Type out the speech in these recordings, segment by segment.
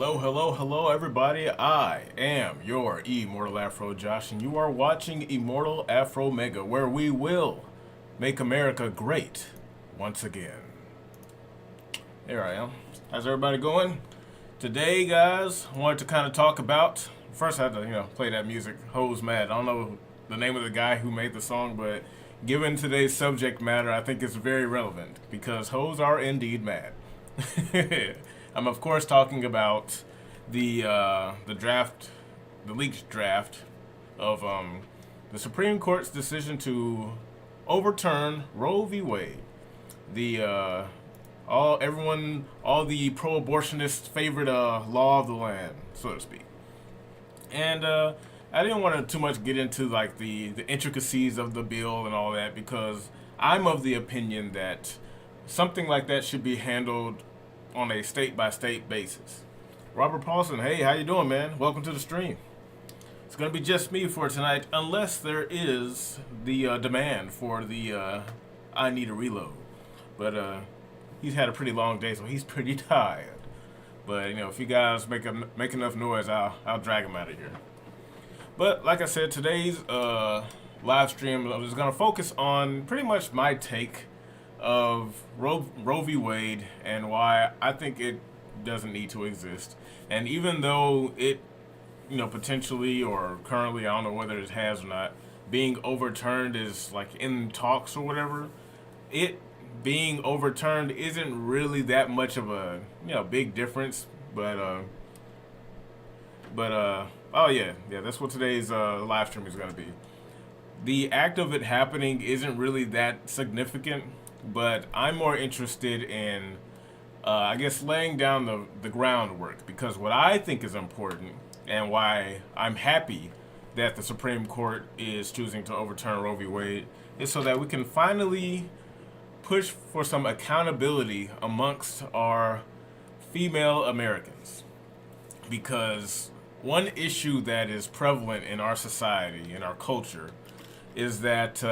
Hello, hello, hello, everybody. I am your Immortal Afro Josh, and you are watching Immortal AfrOMEGA, where we will make America great once again. There I am. How's everybody going? Today, guys, I wanted to kind of talk about. First, I had to, play that music. Hoes Mad. I don't know the name of the guy who made the song, but given today's subject matter, I think it's very relevant because hoes are indeed mad. I'm of course talking about the leaked draft of the Supreme Court's decision to overturn Roe v. Wade, all the pro-abortionists' favorite law of the land, so to speak. And I didn't want to too much get into like the intricacies of the bill and all that because I'm of the opinion that something like that should be handled on a state-by-state basis. Robert Paulson, hey, how you doing, man? Welcome to the stream. It's going to be just me for tonight, unless there is the demand for the I need a reload. But he's had a pretty long day, so he's pretty tired. But, if you guys make enough noise, I'll drag him out of here. But, like I said, today's live stream is going to focus on pretty much my take of Roe v. Wade and why I think it doesn't need to exist. And even though it, potentially or currently, I don't know whether it has or not, being overturned is like in talks or whatever, it being overturned isn't really that much of a, big difference. But oh yeah, that's what today's live stream is going to be. The act of it happening isn't really that significant, but I'm more interested in, I guess, laying down the groundwork, because what I think is important and why I'm happy that the Supreme Court is choosing to overturn Roe v. Wade is so that we can finally push for some accountability amongst our female Americans. Because one issue that is prevalent in our society, in our culture, is that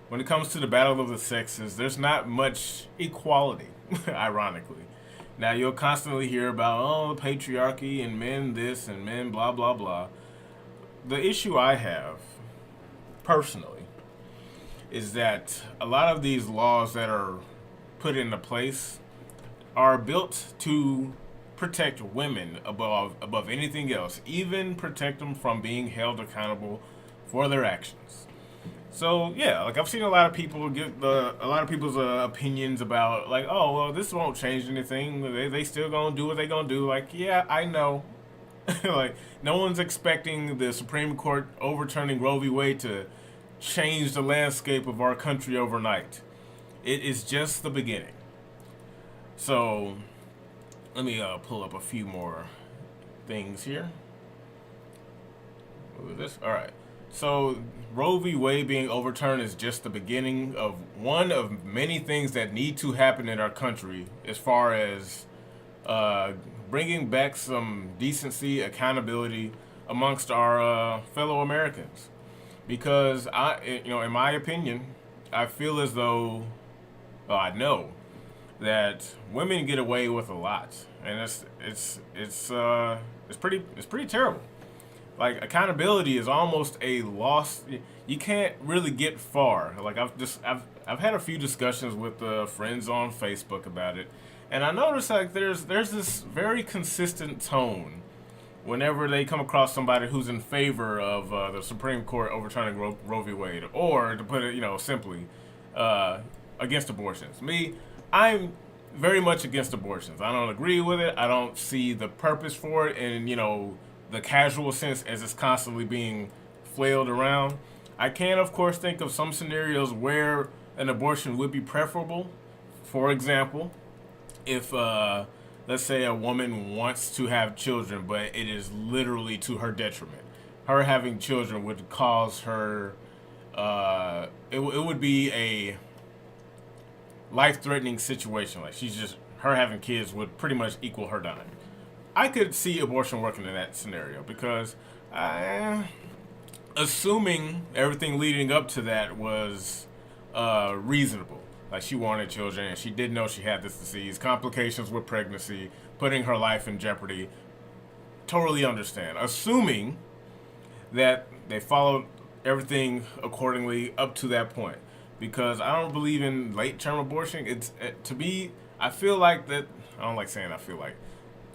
when it comes to the battle of the sexes, there's not much equality, ironically. Now, you'll constantly hear about, patriarchy and men this and men blah, blah, blah. The issue I have, personally, is that a lot of these laws that are put into place are built to protect women above anything else, even protect them from being held accountable for their actions. So yeah, like I've seen a lot of people give a lot of people's opinions about like, oh well, this won't change anything. They still gonna do what they gonna do. Like, yeah, I know. Like, no one's expecting the Supreme Court overturning Roe v. Wade to change the landscape of our country overnight. It is just the beginning. So let me pull up a few more things here. What is this? All right. So Roe v. Wade being overturned is just the beginning of one of many things that need to happen in our country as far as uh, bringing back some decency, accountability amongst our fellow Americans. Because in my opinion, I feel as though, well, I know that women get away with a lot, and it's pretty terrible. Like, accountability is almost a lost. You can't really get far. Like, I've had a few discussions with friends on Facebook about it, and I noticed like there's this very consistent tone whenever they come across somebody who's in favor of the Supreme Court overturning Roe v. Wade, or to put it, simply, against abortions. Me, I'm very much against abortions. I don't agree with it. I don't see the purpose for it, and the casual sense as it's constantly being flailed around. I can, of course, think of some scenarios where an abortion would be preferable. For example, if let's say a woman wants to have children, but it is literally to her detriment. Her having children would cause her. It would be a life-threatening situation. Like, her having kids would pretty much equal her dying. I could see abortion working in that scenario because, assuming everything leading up to that was reasonable. Like, she wanted children and she did know she had this disease, complications with pregnancy, putting her life in jeopardy. Totally understand. Assuming that they followed everything accordingly up to that point. Because I don't believe in late-term abortion. To me, I feel like that. I don't like saying I feel like.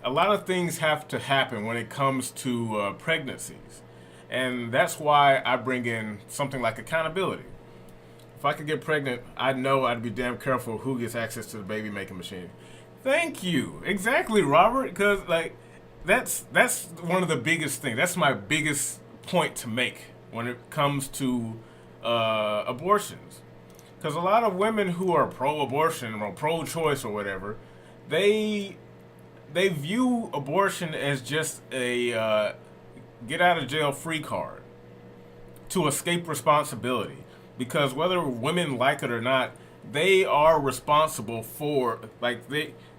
A lot of things have to happen when it comes to pregnancies. And that's why I bring in something like accountability. If I could get pregnant, I know I'd be damn careful who gets access to the baby making machine. Thank you. Exactly, Robert. Because that's one of the biggest things. That's my biggest point to make when it comes to abortions. Because a lot of women who are pro-abortion or pro-choice or whatever, they view abortion as just a get out of jail free card to escape responsibility. Because whether women like it or not, they are responsible for,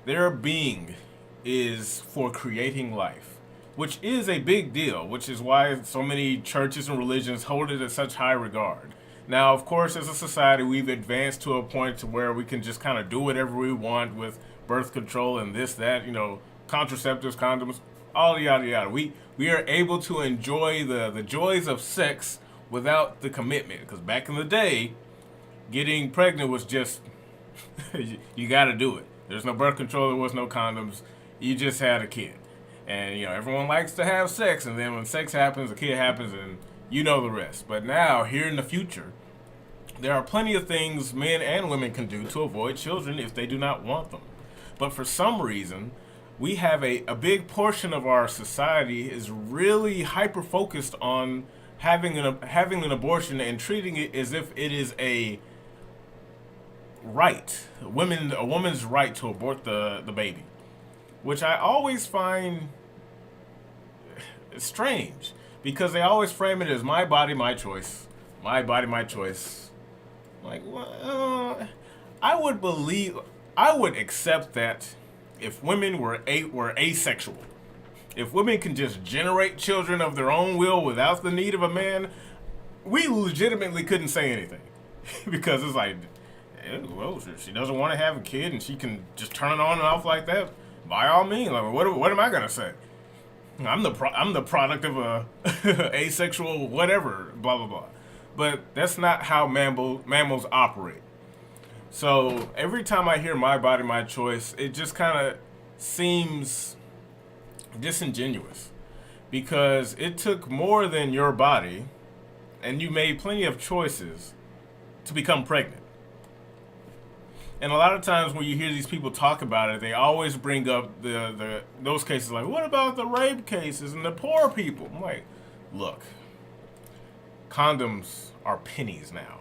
their being is for creating life, which is a big deal, which is why so many churches and religions hold it in such high regard. Now, of course, as a society, we've advanced to a point to where we can just kind of do whatever we want with birth control and this, that, contraceptives, condoms, all yada yada. We are able to enjoy the joys of sex without the commitment. Because back in the day, getting pregnant was just, you got to do it. There's no birth control, there was no condoms. You just had a kid. And, everyone likes to have sex. And then when sex happens, a kid happens, and you know the rest. But now, here in the future, there are plenty of things men and women can do to avoid children if they do not want them. But for some reason, we have a big portion of our society is really hyper-focused on having an abortion and treating it as if it is a right. A woman's right to abort the baby. Which I always find strange. Because they always frame it as my body, my choice. My body, my choice. Like, well, I would accept that if women were asexual. If women can just generate children of their own will without the need of a man, we legitimately couldn't say anything. Because it's like, well, she doesn't want to have a kid and she can just turn it on and off like that. By all means, like, what am I gonna say? I'm the product of a asexual whatever, blah blah blah. But that's not how mammals operate. So every time I hear my body, my choice, it just kind of seems disingenuous. Because it took more than your body, and you made plenty of choices to become pregnant. And a lot of times when you hear these people talk about it, they always bring up those cases like, what about the rape cases and the poor people? I'm like, look, condoms are pennies now.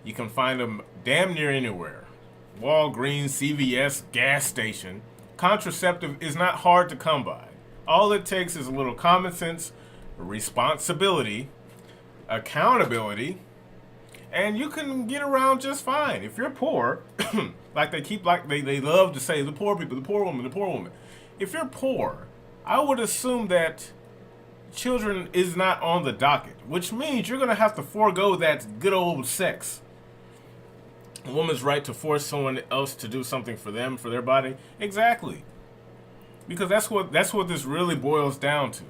You can find them damn near anywhere. Walgreens, CVS, gas station. Contraceptive is not hard to come by. All it takes is a little common sense, responsibility, accountability, and you can get around just fine. If you're poor, they love to say, the poor people, the poor woman, the poor woman. if you're poor, I would assume that children is not on the docket, which means you're gonna have to forego that good old sex. A woman's right to force someone else to do something for them, for their body. Exactly. Because that's what this really boils down to.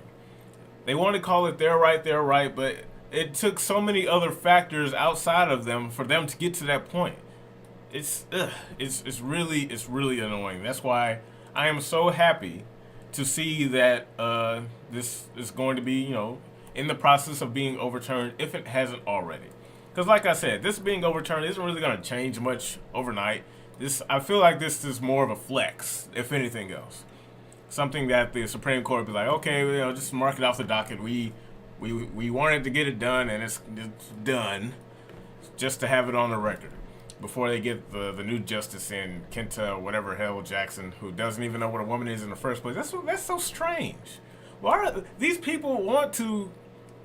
They want to call it their right, but it took so many other factors outside of them for them to get to that point. It's really annoying. That's why I am so happy to see that this is going to be, in the process of being overturned if it hasn't already. Because like I said, this being overturned isn't really going to change much overnight. I feel like this is more of a flex, if anything else. Something that the Supreme Court would be like, okay, just mark it off the docket. We wanted to get it done, and it's done, just to have it on the record before they get the new justice in, Kenta whatever hell Jackson, who doesn't even know what a woman is in the first place. That's so strange. Why these people want to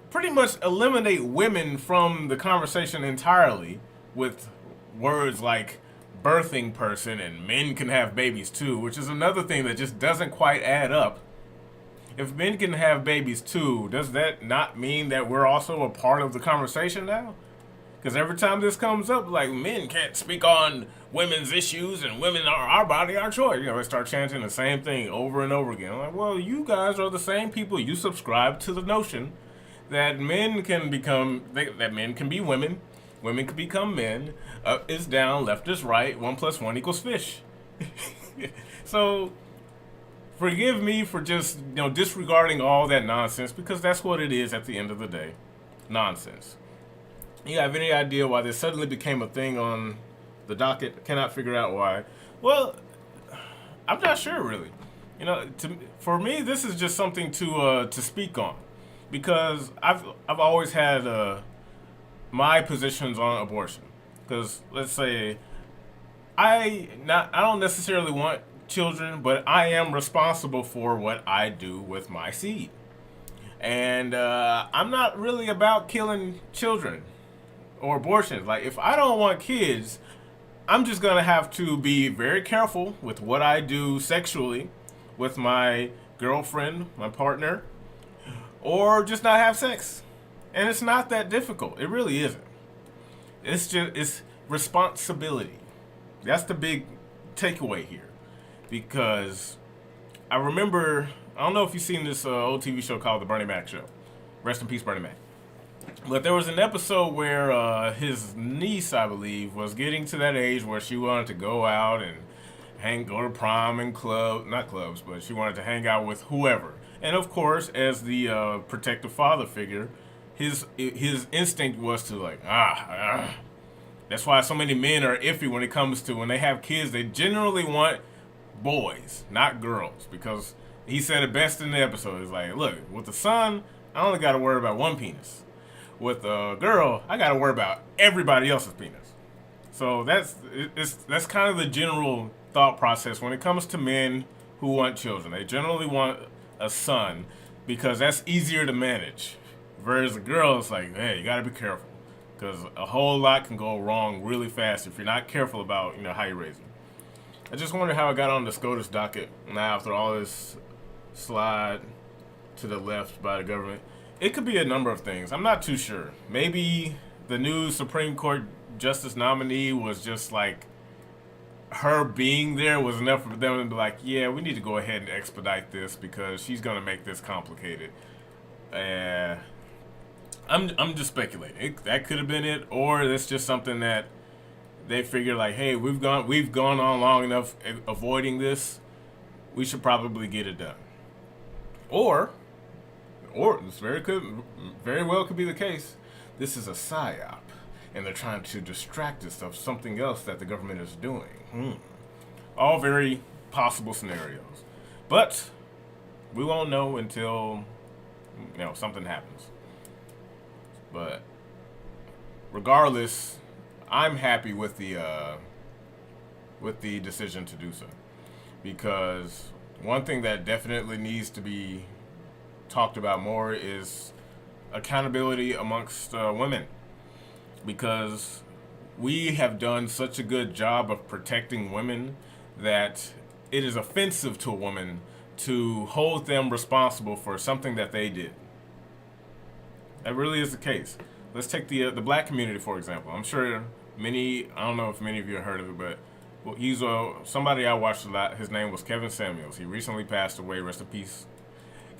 pretty much eliminate women from the conversation entirely with words like birthing person and men can have babies too, which is another thing that just doesn't quite add up. If men can have babies too, does that not mean that we're also a part of the conversation now? Because every time this comes up, like, men can't speak on women's issues and women are our body, our choice. They start chanting the same thing over and over again. I'm like, well, you guys are the same people. You subscribe to the notion that men can be women, women can become men, up is down, left is right, 1 + 1 = fish. So, forgive me for just, disregarding all that nonsense, because that's what it is at the end of the day. Nonsense. You have any idea why this suddenly became a thing on the docket? Cannot figure out why. Well, I'm not sure really. For me, this is just something to speak on, because I've always had my positions on abortion. Because let's say I don't necessarily want children, but I am responsible for what I do with my seed, and I'm not really about killing children or abortions. Like, if I don't want kids, I'm just gonna have to be very careful with what I do sexually with my girlfriend, my partner, or just not have sex. And it's not that difficult. It really isn't. It's responsibility. That's the big takeaway here. Because I remember, I don't know if you've seen this old TV show called The Bernie Mac Show. Rest in peace, Bernie Mac. But there was an episode where his niece, I believe, was getting to that age where she wanted to go out and go to prom and not clubs, but she wanted to hang out with whoever. And of course, as the protective father figure, his instinct was to like, That's why so many men are iffy when it comes to when they have kids. They generally want boys, not girls, because he said it best in the episode. He's like, look, with the son, I only got to worry about one penis. With a girl, I got to worry about everybody else's penis. So that's kind of the general thought process when it comes to men who want children. They generally want a son because that's easier to manage. Whereas a girl, it's like, hey, you got to be careful, because a whole lot can go wrong really fast if you're not careful about how you raise them. I just wonder how I got on the SCOTUS docket now after all this slide to the left by the government. It could be a number of things. I'm not too sure. Maybe the new Supreme Court Justice nominee was just like, her being there was enough for them to be like, yeah, we need to go ahead and expedite this because she's going to make this complicated. I'm just speculating. That could have been it, or it's just something that they figure like, hey, we've gone on long enough avoiding this. We should probably get it done. Or this very well could be the case. This is a psyop, and they're trying to distract us of something else that the government is doing. All very possible scenarios, but we won't know until something happens. But regardless, I'm happy with the decision to do so, because one thing that definitely needs to be talked about more is accountability amongst women, because we have done such a good job of protecting women that it is offensive to a woman to hold them responsible for something that they did. That really is the case. Let's take the black community for example. I'm sure I don't know if many of you have heard of it, but he's somebody I watched a lot. His name was Kevin Samuels. He recently passed away. Rest in peace,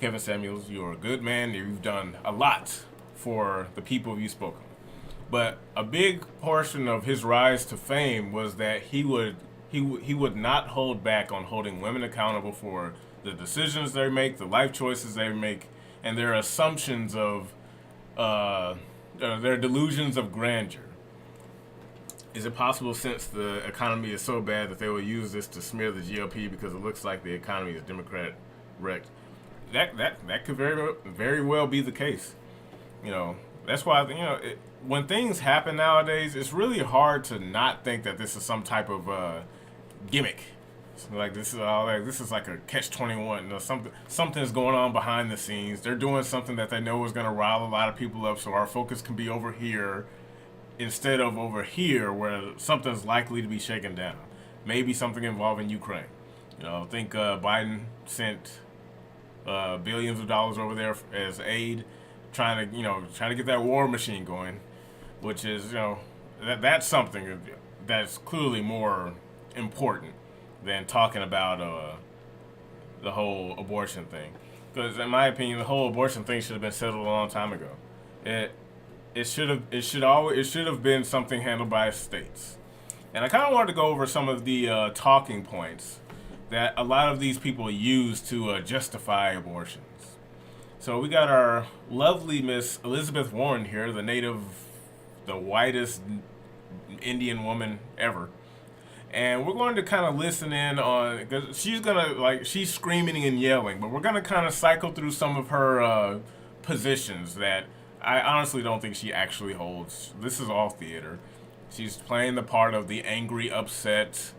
Kevin Samuels. You're a good man. You've done a lot for the people you've spoken. But a big portion of his rise to fame was that he would not hold back on holding women accountable for the decisions they make, the life choices they make, and their assumptions of their delusions of grandeur. Is it possible, since the economy is so bad, that they will use this to smear the GOP because it looks like the economy is Democrat wrecked? That could very well be the case. That's why when things happen nowadays, it's really hard to not think that this is some type of gimmick. Like this is like a catch-21. Something's going on behind the scenes. They're doing something that they know is going to rile a lot of people up, so our focus can be over here instead of over here where something's likely to be shaken down. Maybe something involving Ukraine. I think Biden sent billions of dollars over there as aid, trying to get that war machine going, which is that's something that's clearly more important than talking about the whole abortion thing. Because in my opinion, the whole abortion thing should have been settled a long time ago. It should have been something handled by states. And I kind of wanted to go over some of the talking points that a lot of these people use to justify abortions. So we got our lovely Miss Elizabeth Warren here, the whitest Indian woman ever. And we're going to kind of listen in on, because she's screaming and yelling, but we're going to kind of cycle through some of her positions that I honestly don't think she actually holds. This is all theater. She's playing the part of the angry, upset,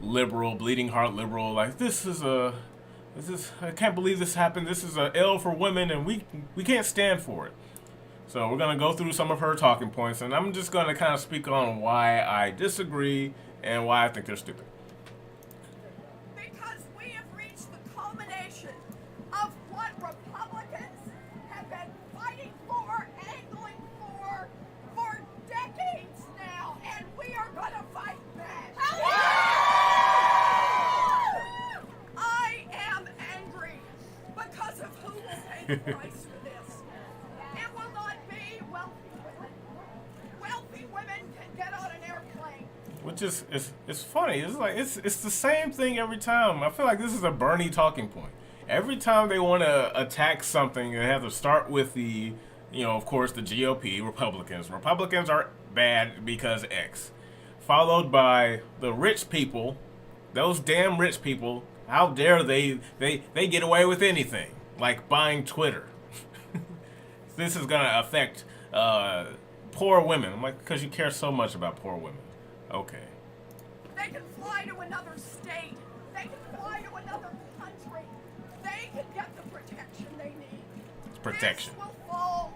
liberal, bleeding heart liberal. I can't believe this happened. This is a L for women, and we can't stand for it. So we're going to go through some of her talking points, and I'm just going to kind of speak on why I disagree and why I think they're stupid. Because we have reached the culmination of what Republicans have been fighting for, angling for decades now, and we are going to fight back. I am angry because of who will pay the price for this. It will not be wealthy women. Wealthy women can get on an airplane. Which is it's funny. It's the same thing every time. I feel like this is a Bernie talking point. Every time they want to attack something, they have to start with of course, the GOP, Republicans. Republicans are bad because X. Followed by the rich people, those damn rich people. How dare they get away with anything, like buying Twitter. This is going to affect poor women. I'm like, because you care so much about poor women. Okay. They can fly to another state. They can fly to another country. They can get the protection they need. Protection. This will fall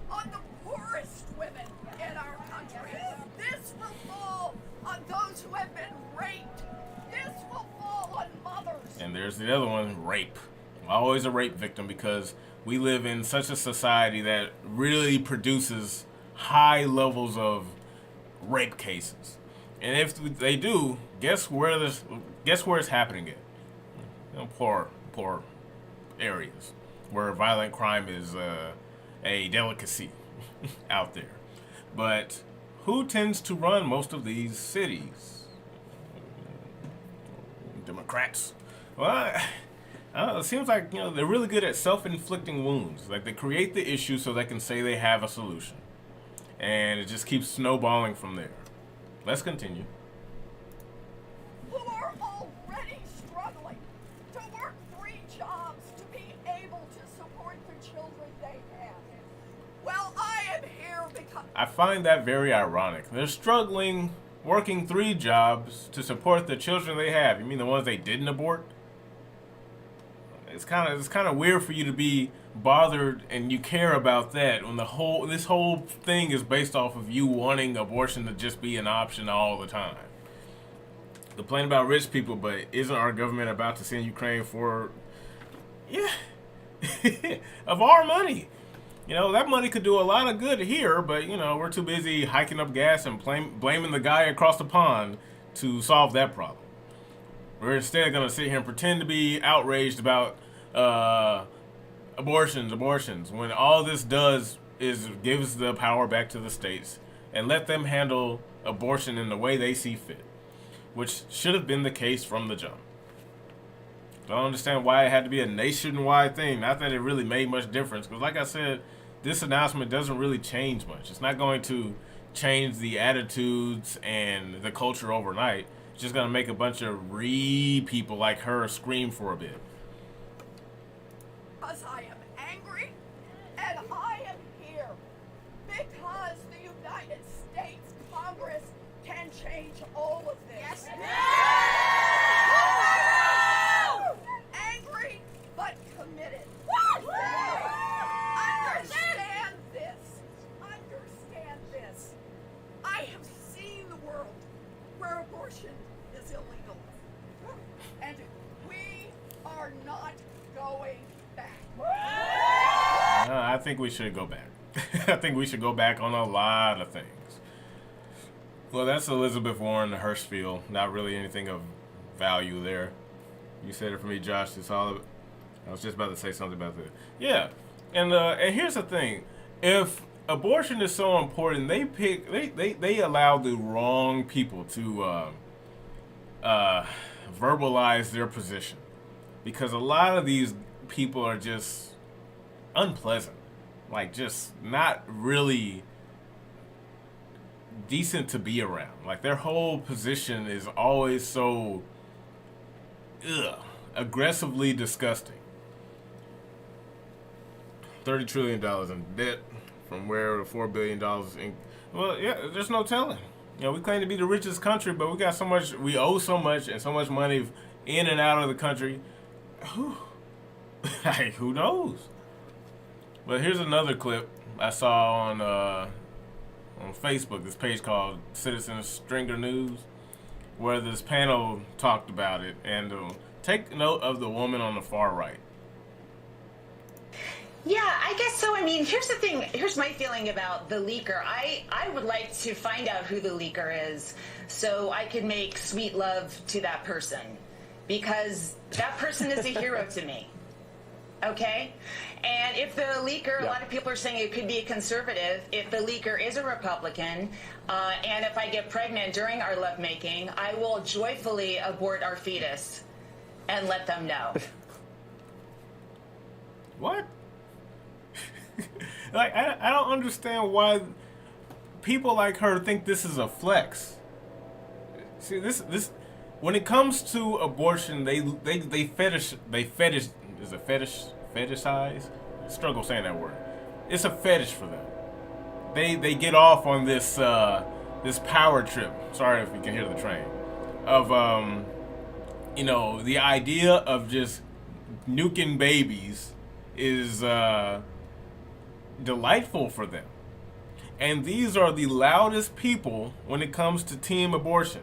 on the poorest women in our country. This will fall on those who have been raped. This will fall on mothers. And there's the other one, rape. Always a rape victim, because we live in such a society that really produces high levels of rape cases. And if they do, guess where it's happening at? Poor areas where violent crime is a delicacy out there. But who tends to run most of these cities? Democrats. Well, it seems like they're really good at self-inflicting wounds. Like, they create the issue so they can say they have a solution, and it just keeps snowballing from there. Let's continue. Who are already struggling to work 3 jobs to be able to support the children they have. Well, I am here because I find that very ironic. They're struggling, working 3 jobs to support the children they have. You mean the ones they didn't abort? It's kind of weird for you to be bothered and you care about that when this whole thing is based off of you wanting abortion to just be an option all the time. Complain about rich people, but isn't our government about to send Ukraine Yeah. Of our money. You know, that money could do a lot of good here, but, you know, we're too busy hiking up gas and blaming the guy across the pond to solve that problem. We're instead going to sit here and pretend to be outraged about abortions, when all this does is gives the power back to the states and let them handle abortion in the way they see fit, which should have been the case from the jump. I don't understand why it had to be a nationwide thing. Not that it really made much difference, because like I said, this announcement doesn't really change much. It's not going to change the attitudes and the culture overnight. It's just going to make a bunch of people like her scream for a bit. Because I am angry, and I am here because the United States Congress can change all of this. Angry, but committed. Understand this. Understand this. I have seen the world where abortion is illegal. And we are not going back. I think we should go back. I think we should go back on a lot of things. Well, that's Elizabeth Warren, the Hirschfield. Not really anything of value there. You said it for me, Josh. It's all. I was just about to say something about that. Yeah, and here's the thing: if abortion is so important, they allow the wrong people to verbalize their position, because a lot of these people are just unpleasant, like just not really decent to be around. Like their whole position is always so aggressively disgusting. $30 trillion in debt, from where the $4 billion in. Well, yeah, there's no telling. You know, we claim to be the richest country, but we got so much, we owe so much, and so much money in and out of the country. Like, who knows? But here's another clip I saw on Facebook, this page called Citizen Stringer News, where this panel talked about it. And take note of the woman on the far right. Yeah, I guess so. I mean, here's the thing. Here's my feeling about the leaker. I would like to find out who the leaker is so I can make sweet love to that person, because that person is a hero to me. Okay? And if the leaker, a lot of people are saying it could be a conservative. If the leaker is a Republican, and if I get pregnant during our lovemaking, I will joyfully abort our fetus and let them know. What? Like, I don't understand why people like her think this is a flex. See, this when it comes to abortion, they fetishize. Struggle saying that word. It's a fetish for them. They get off on this this power trip. Sorry if you can hear the train. Of you know, the idea of just nuking babies is delightful for them. And these are the loudest people when it comes to team abortion.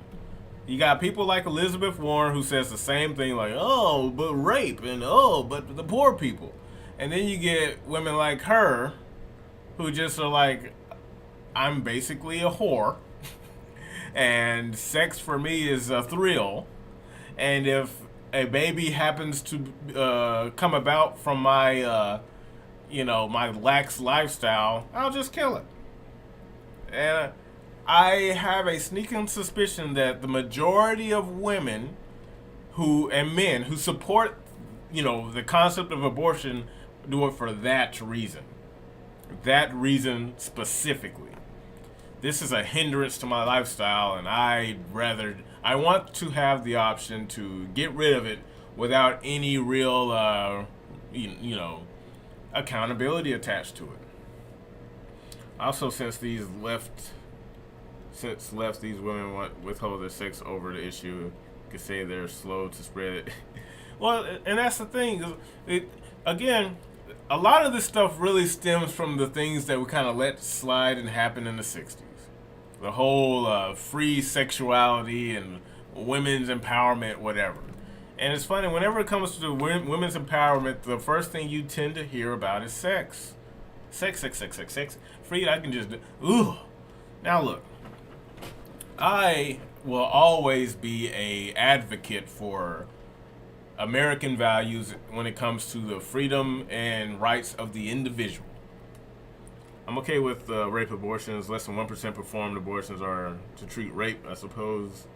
You got people like Elizabeth Warren who says the same thing, like, oh, but rape, and oh, but the poor people. And then you get women like her who just are like, I'm basically a whore, and sex for me is a thrill, and if a baby happens to come about from my you know, my lax lifestyle, I'll just kill it. And I have a sneaking suspicion that the majority of women and men who support, you know, the concept of abortion do it for that reason. That reason specifically. This is a hindrance to my lifestyle, and I want to have the option to get rid of it without any real, you know, accountability attached to it. Also, since these women withhold their sex over the issue, you could say they're slow to spread it. Well, and that's the thing. Again, a lot of this stuff really stems from the things that we kind of let slide and happen in the 60s. The whole free sexuality and women's empowerment, whatever. And it's funny, whenever it comes to women's empowerment, the first thing you tend to hear about is sex. Sex. Freed, I can just do. Ooh. Now look, I will always be a advocate for American values when it comes to the freedom and rights of the individual. I'm okay with rape abortions. Less than 1% performed abortions are to treat rape, I suppose.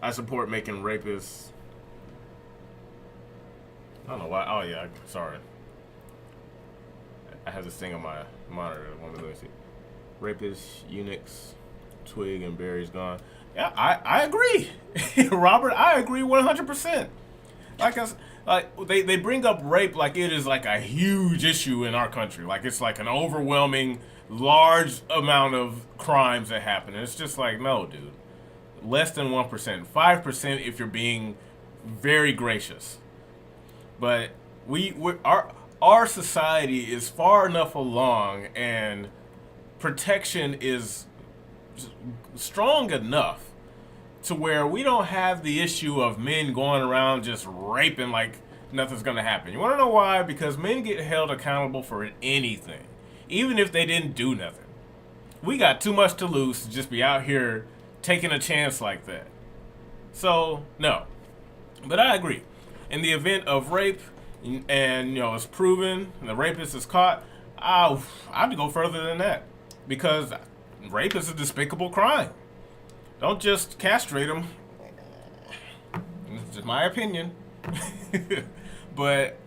I support making rapists. I don't know why. Oh, yeah. Sorry. I have this thing on my monitor. Let me see. Rapists, eunuchs, twig, and berries gone. Yeah, I agree. Robert, I agree 100%. They bring up rape like it is like a huge issue in our country. Like it's like an overwhelming, large amount of crimes that happen. And it's just like, no, dude. Less than 1%. 5% if you're being very gracious. But our society is far enough along and protection is strong enough to where we don't have the issue of men going around just raping like nothing's gonna happen. You wanna know why? Because men get held accountable for anything, even if they didn't do nothing. We got too much to lose to just be out here taking a chance like that. So, no. But I agree. In the event of rape, and it's proven, and the rapist is caught, I'd go further than that. Because rape is a despicable crime. Don't just castrate them. It's just my opinion. But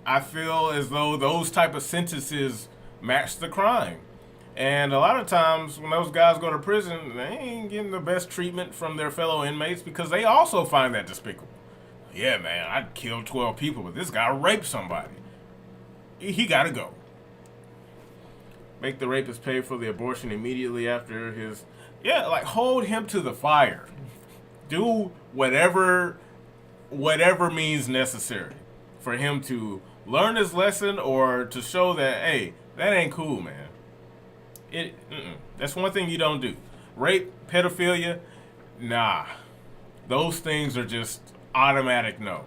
I feel as though those type of sentences match the crime. And a lot of times when those guys go to prison, they ain't getting the best treatment from their fellow inmates because they also find that despicable. Yeah, man, I killed 12 people, but this guy raped somebody. He gotta go. Make the rapist pay for the abortion immediately after his... Yeah, like hold him to the fire. Do whatever means necessary for him to learn his lesson or to show that, hey, that ain't cool, man. That's one thing you don't do. Rape, pedophilia, nah. Those things are just automatic no.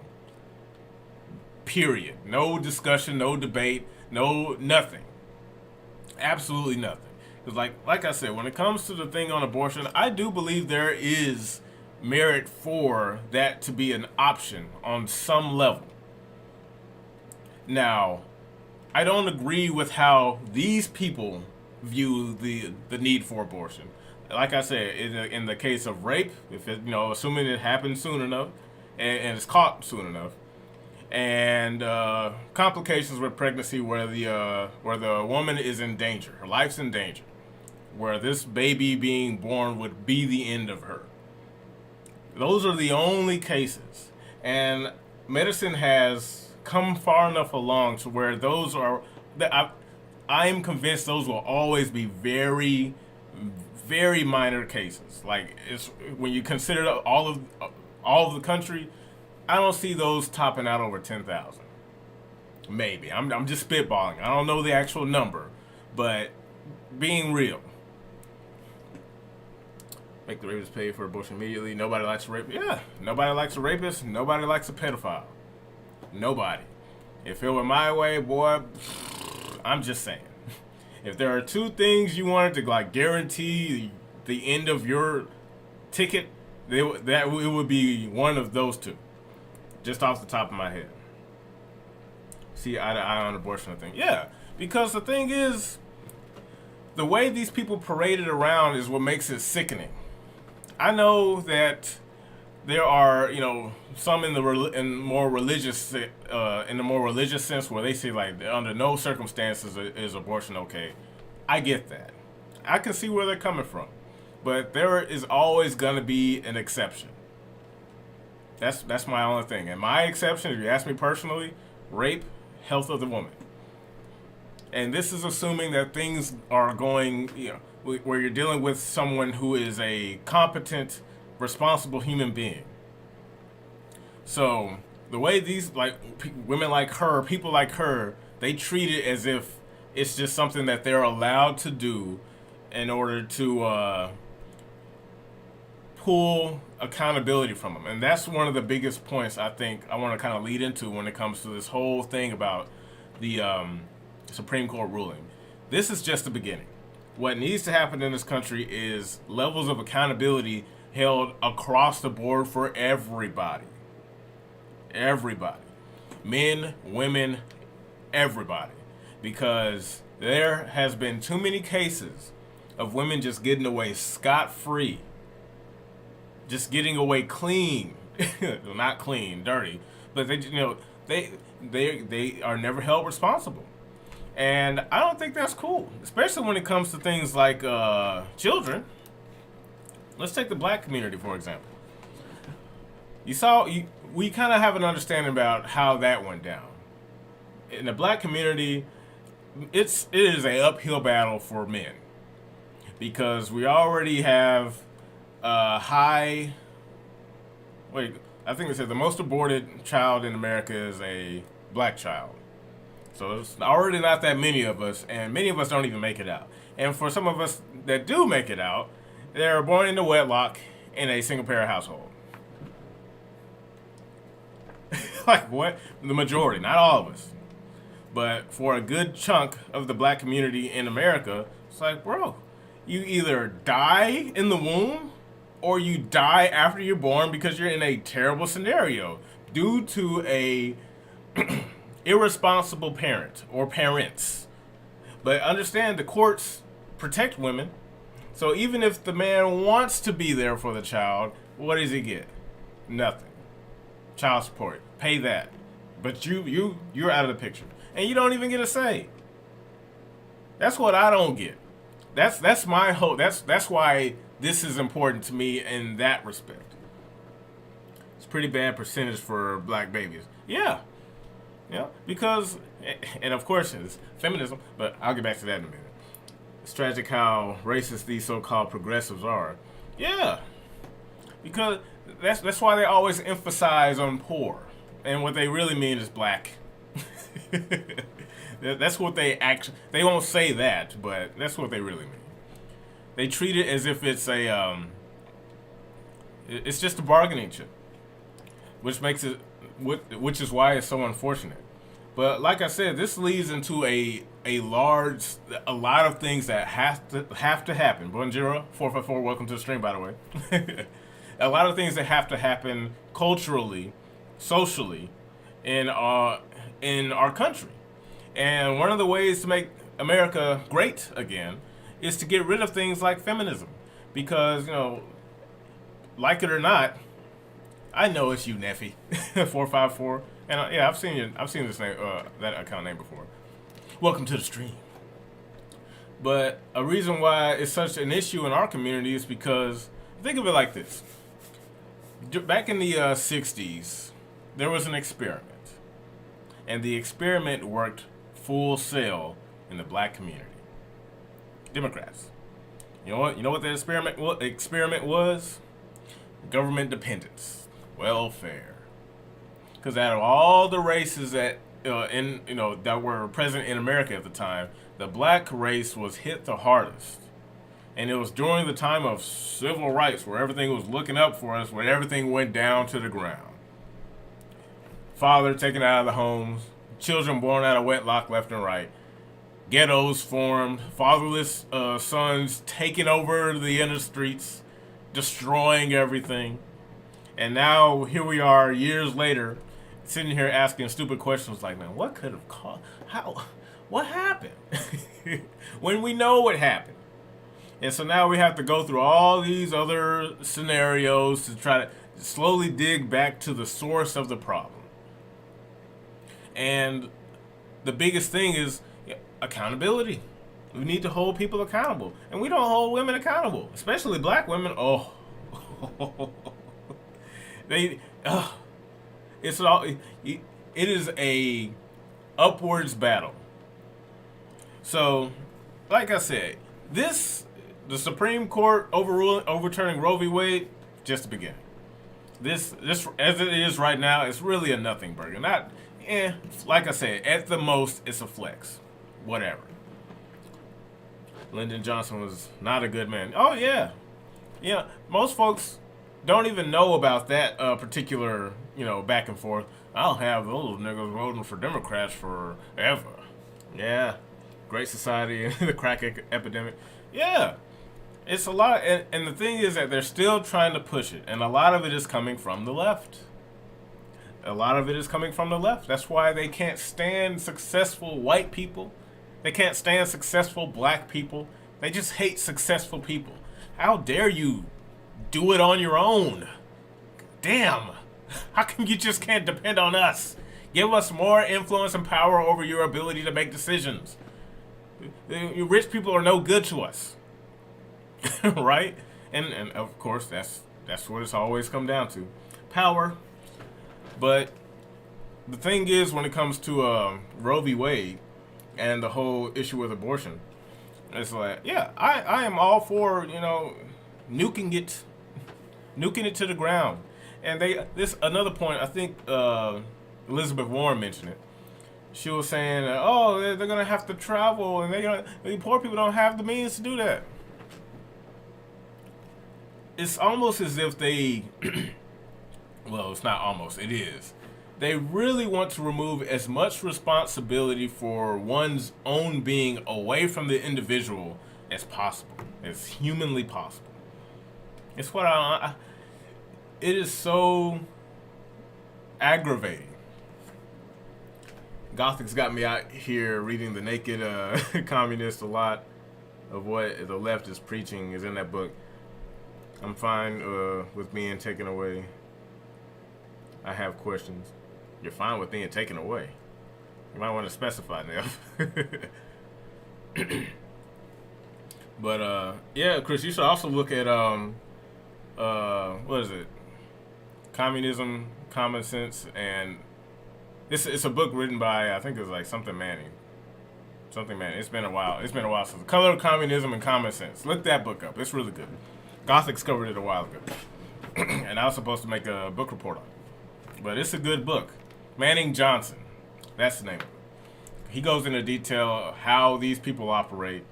Period. No discussion, no debate, no nothing. Absolutely nothing. Because like I said, when it comes to the thing on abortion, I do believe there is merit for that to be an option on some level. Now, I don't agree with how these people view the need for abortion. Like I said, in the case of rape, if it, assuming it happens soon enough and it's caught soon enough, and complications with pregnancy where the woman is in danger, her life's in danger, where this baby being born would be the end of her. Those are the only cases, and medicine has come far enough along to where those are. I am convinced those will always be very, very minor cases. Like it's when you consider all of the country, I don't see those topping out over 10,000. Maybe I'm just spitballing. I don't know the actual number, but being real. Make the rapist pay for abortion immediately. Nobody likes a rapist. Yeah, nobody likes a rapist. Nobody likes a pedophile. Nobody. If it were my way, boy, I'm just saying. If there are two things you wanted to guarantee the end of your ticket, it would be one of those two. Just off the top of my head. See eye to eye on abortion thing. Yeah, because the thing is, the way these people parade it around is what makes it sickening. I know that there are, some in the more religious sense where they say under no circumstances is abortion okay. I get that. I can see where they're coming from, but there is always gonna be an exception. That's my only thing. And my exception, if you ask me personally, rape, health of the woman. And this is assuming that things are going, where you're dealing with someone who is a competent, responsible human being. So the way these women like her, people like her, they treat it as if it's just something that they're allowed to do in order to pull accountability from them. And that's one of the biggest points I think I want to kind of lead into when it comes to this whole thing about the Supreme Court ruling. This is just the beginning. What needs to happen in this country is levels of accountability held across the board for everybody. Everybody. Men, women, everybody. Because there has been too many cases of women just getting away scot-free. Just getting away clean. Well, not clean, dirty. But they are never held responsible. And I don't think that's cool. Especially when it comes to things like children. Let's take the black community, for example. We kind of have an understanding about how that went down. In the black community, it is an uphill battle for men. Because we already have I think they said the most aborted child in America is a black child. So it's already not that many of us, and many of us don't even make it out. And for some of us that do make it out, they're born into wedlock in a single-parent household. Like what? The majority, not all of us. But for a good chunk of the black community in America, it's like, bro, you either die in the womb or you die after you're born because you're in a terrible scenario due to a irresponsible parent or parents. But understand, the courts protect women. So even if the man wants to be there for the child, what does he get? Nothing. Child support. Pay that. But you're out of the picture. And you don't even get a say. That's what I don't get. That's my hope. That's why this is important to me in that respect. It's a pretty bad percentage for black babies. Yeah. Yeah, because, and of course it's feminism, but I'll get back to that in a minute. It's tragic how racist these so-called progressives are. Yeah, because that's why they always emphasize on poor, and what they really mean is black. That's what they won't say that, but that's what they really mean. They treat it as if it's it's just a bargaining chip, which which is why it's so unfortunate. But like I said, this leads into a lot of things that have to happen. Bonjour, 454, welcome to the stream, by the way. A lot of things that have to happen culturally, socially, in our country. And one of the ways to make America great again is to get rid of things like feminism. Because, like it or not, I know it's you, Neffy, 454, and yeah, I've seen this name, that account name before. Welcome to the stream. But a reason why it's such an issue in our community is because, think of it like this: back in the '60s, there was an experiment, and the experiment worked full sail in the black community. Democrats. You know what the experiment was? Government dependence. Welfare. Because out of all the races that that were present in America at the time, the black race was hit the hardest. And it was during the time of civil rights where everything was looking up for us, where everything went down to the ground. Father taken out of the homes, children born out of wedlock left and right, ghettos formed, fatherless sons taking over the inner streets, destroying everything. And now here we are years later, sitting here asking stupid questions like, man, what could have caused, what happened? When we know what happened. And so now we have to go through all these other scenarios to try to slowly dig back to the source of the problem. And the biggest thing is accountability. We need to hold people accountable. And we don't hold women accountable, especially black women. Oh. It is a upwards battle. So, like I said, the Supreme Court overturning Roe v. Wade, just the beginning. This as it is right now, it's really a nothing burger. Like I said, at the most, it's a flex. Whatever. Lyndon Johnson was not a good man. Oh yeah, most folks don't even know about that particular, back and forth. I'll have those niggas voting for Democrats forever. Yeah, Great Society and the crack epidemic. Yeah, it's a lot, and the thing is that they're still trying to push it, and a lot of it is coming from the left. A lot of it is coming from the left. That's why they can't stand successful white people. They can't stand successful black people. They just hate successful people. How dare you do it on your own? Damn. How come you just can't depend on us? Give us more influence and power over your ability to make decisions. You rich people are no good to us. Right? And of course, that's what it's always come down to. Power. But the thing is, when it comes to Roe v. Wade and the whole issue with abortion, it's like, yeah, I am all for, nuking it to the ground. And another point, I think Elizabeth Warren mentioned it. She was saying, they're going to have to travel, and poor people don't have the means to do that. It's almost as if they, well, it's not almost, it is. They really want to remove as much responsibility for one's own being away from the individual as possible, as humanly possible. It's what it is so aggravating. Gothic's got me out here reading The Naked Communist. A lot of what the left is preaching is in that book. I'm fine with being taken away. I have questions. You're fine with being taken away. You might want to specify now. But yeah, Chris, you should also look at what is it? Communism, Common Sense, and it's a book written by, I think it was like something Manning. It's been a while. It's been a while since. Color of Communism and Common Sense. Look that book up. It's really good. Gothic's covered it a while ago. And I was supposed to make a book report on it. But it's a good book. Manning Johnson. That's the name of it. He goes into detail how these people operate.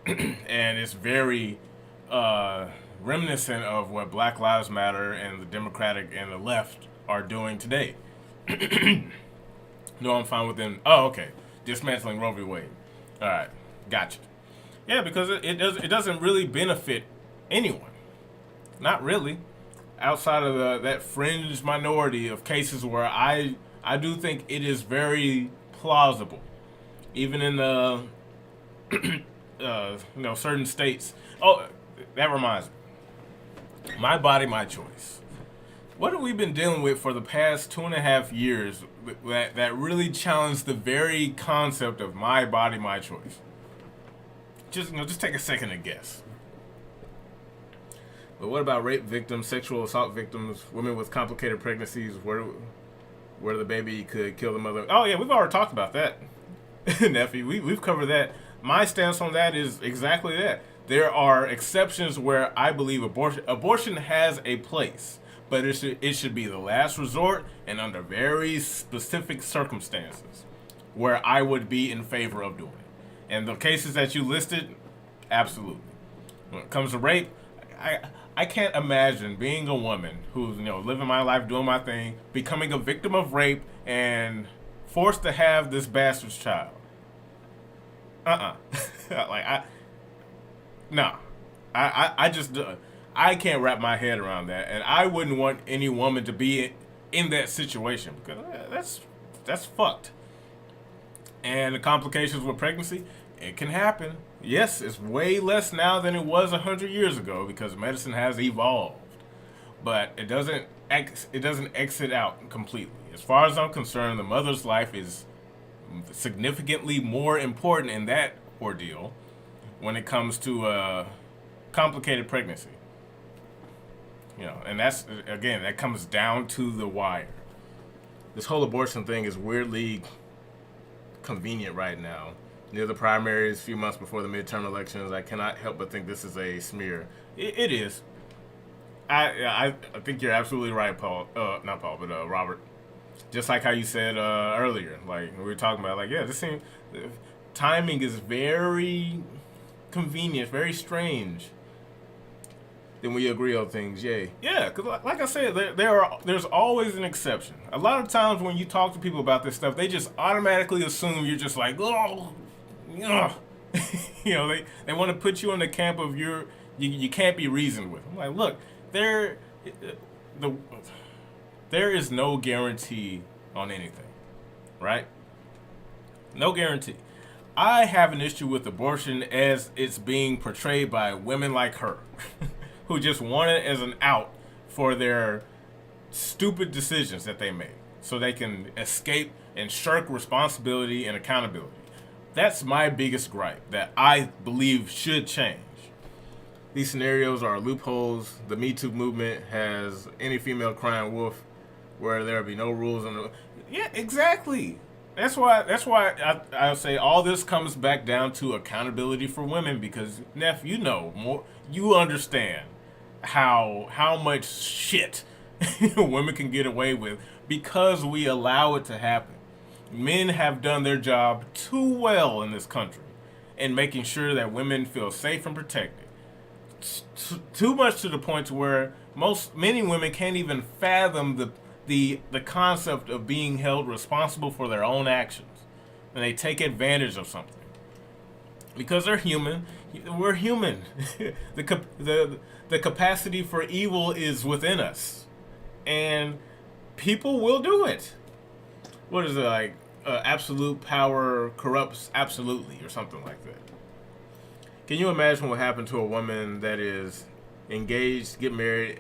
And it's very reminiscent of what Black Lives Matter and the Democratic and the left are doing today. No, I'm fine with them. Oh, okay. Dismantling Roe v. Wade. All right. Gotcha. Yeah, because it doesn't really benefit anyone. Not really. Outside of that fringe minority of cases where I do think it is very plausible, even in the certain states. Oh, that reminds me. My body, my choice. What have we been dealing with for the past 2.5 years that really challenged the very concept of my body, my choice? Just take a second to guess. But what about rape victims, sexual assault victims, women with complicated pregnancies, where the baby could kill the mother? Oh yeah, we've already talked about that, nephew. We've covered that. My stance on that is exactly that. There are exceptions where I believe abortion has a place, but it should be the last resort and under very specific circumstances where I would be in favor of doing it. And the cases that you listed, absolutely. When it comes to rape, I can't imagine being a woman who's living my life, doing my thing, becoming a victim of rape and forced to have this bastard's child. I can't wrap my head around that, and I wouldn't want any woman to be in that situation because that's fucked. And the complications with pregnancy, it can happen. Yes, it's way less now than it was 100 years ago because medicine has evolved, but it doesn't exit out completely. As far as I'm concerned, the mother's life is significantly more important in that ordeal when it comes to complicated pregnancy. And that comes down to the wire. This whole abortion thing is weirdly convenient right now. Near the primaries, a few months before the midterm elections, I cannot help but think this is a smear. It is. I think you're absolutely right, Paul. Not Paul, but Robert. Just like how you said earlier, like we were talking about, this timing is very convenient, very strange. then we agree on things. Yay. Yeah, because like I said, there's always an exception. A lot of times when you talk to people about this stuff, they just automatically assume you're just like, oh, ugh. You know, they want to put you in the camp of you can't be reasoned with. I'm like, look, the there is no guarantee on anything, right? No guarantee. I have an issue with abortion as it's being portrayed by women like her, who just want it as an out for their stupid decisions that they make, so they can escape and shirk responsibility and accountability. That's my biggest gripe that I believe should change. These scenarios are loopholes. The Me Too movement has any female crying wolf, where there be no rules on the. Yeah, exactly. That's why I say all this comes back down to accountability for women, because Neff, you know more, you understand how much shit women can get away with because we allow it to happen. Men have done their job too well in this country in making sure that women feel safe and protected. Too much to the point to where many women can't even fathom the concept of being held responsible for their own actions, and they take advantage of something because they're human. We're human. The capacity for evil is within us, and people will do it. What is it like? Absolute power corrupts absolutely, or something like that. Can you imagine what happened to a woman that is engaged, get married,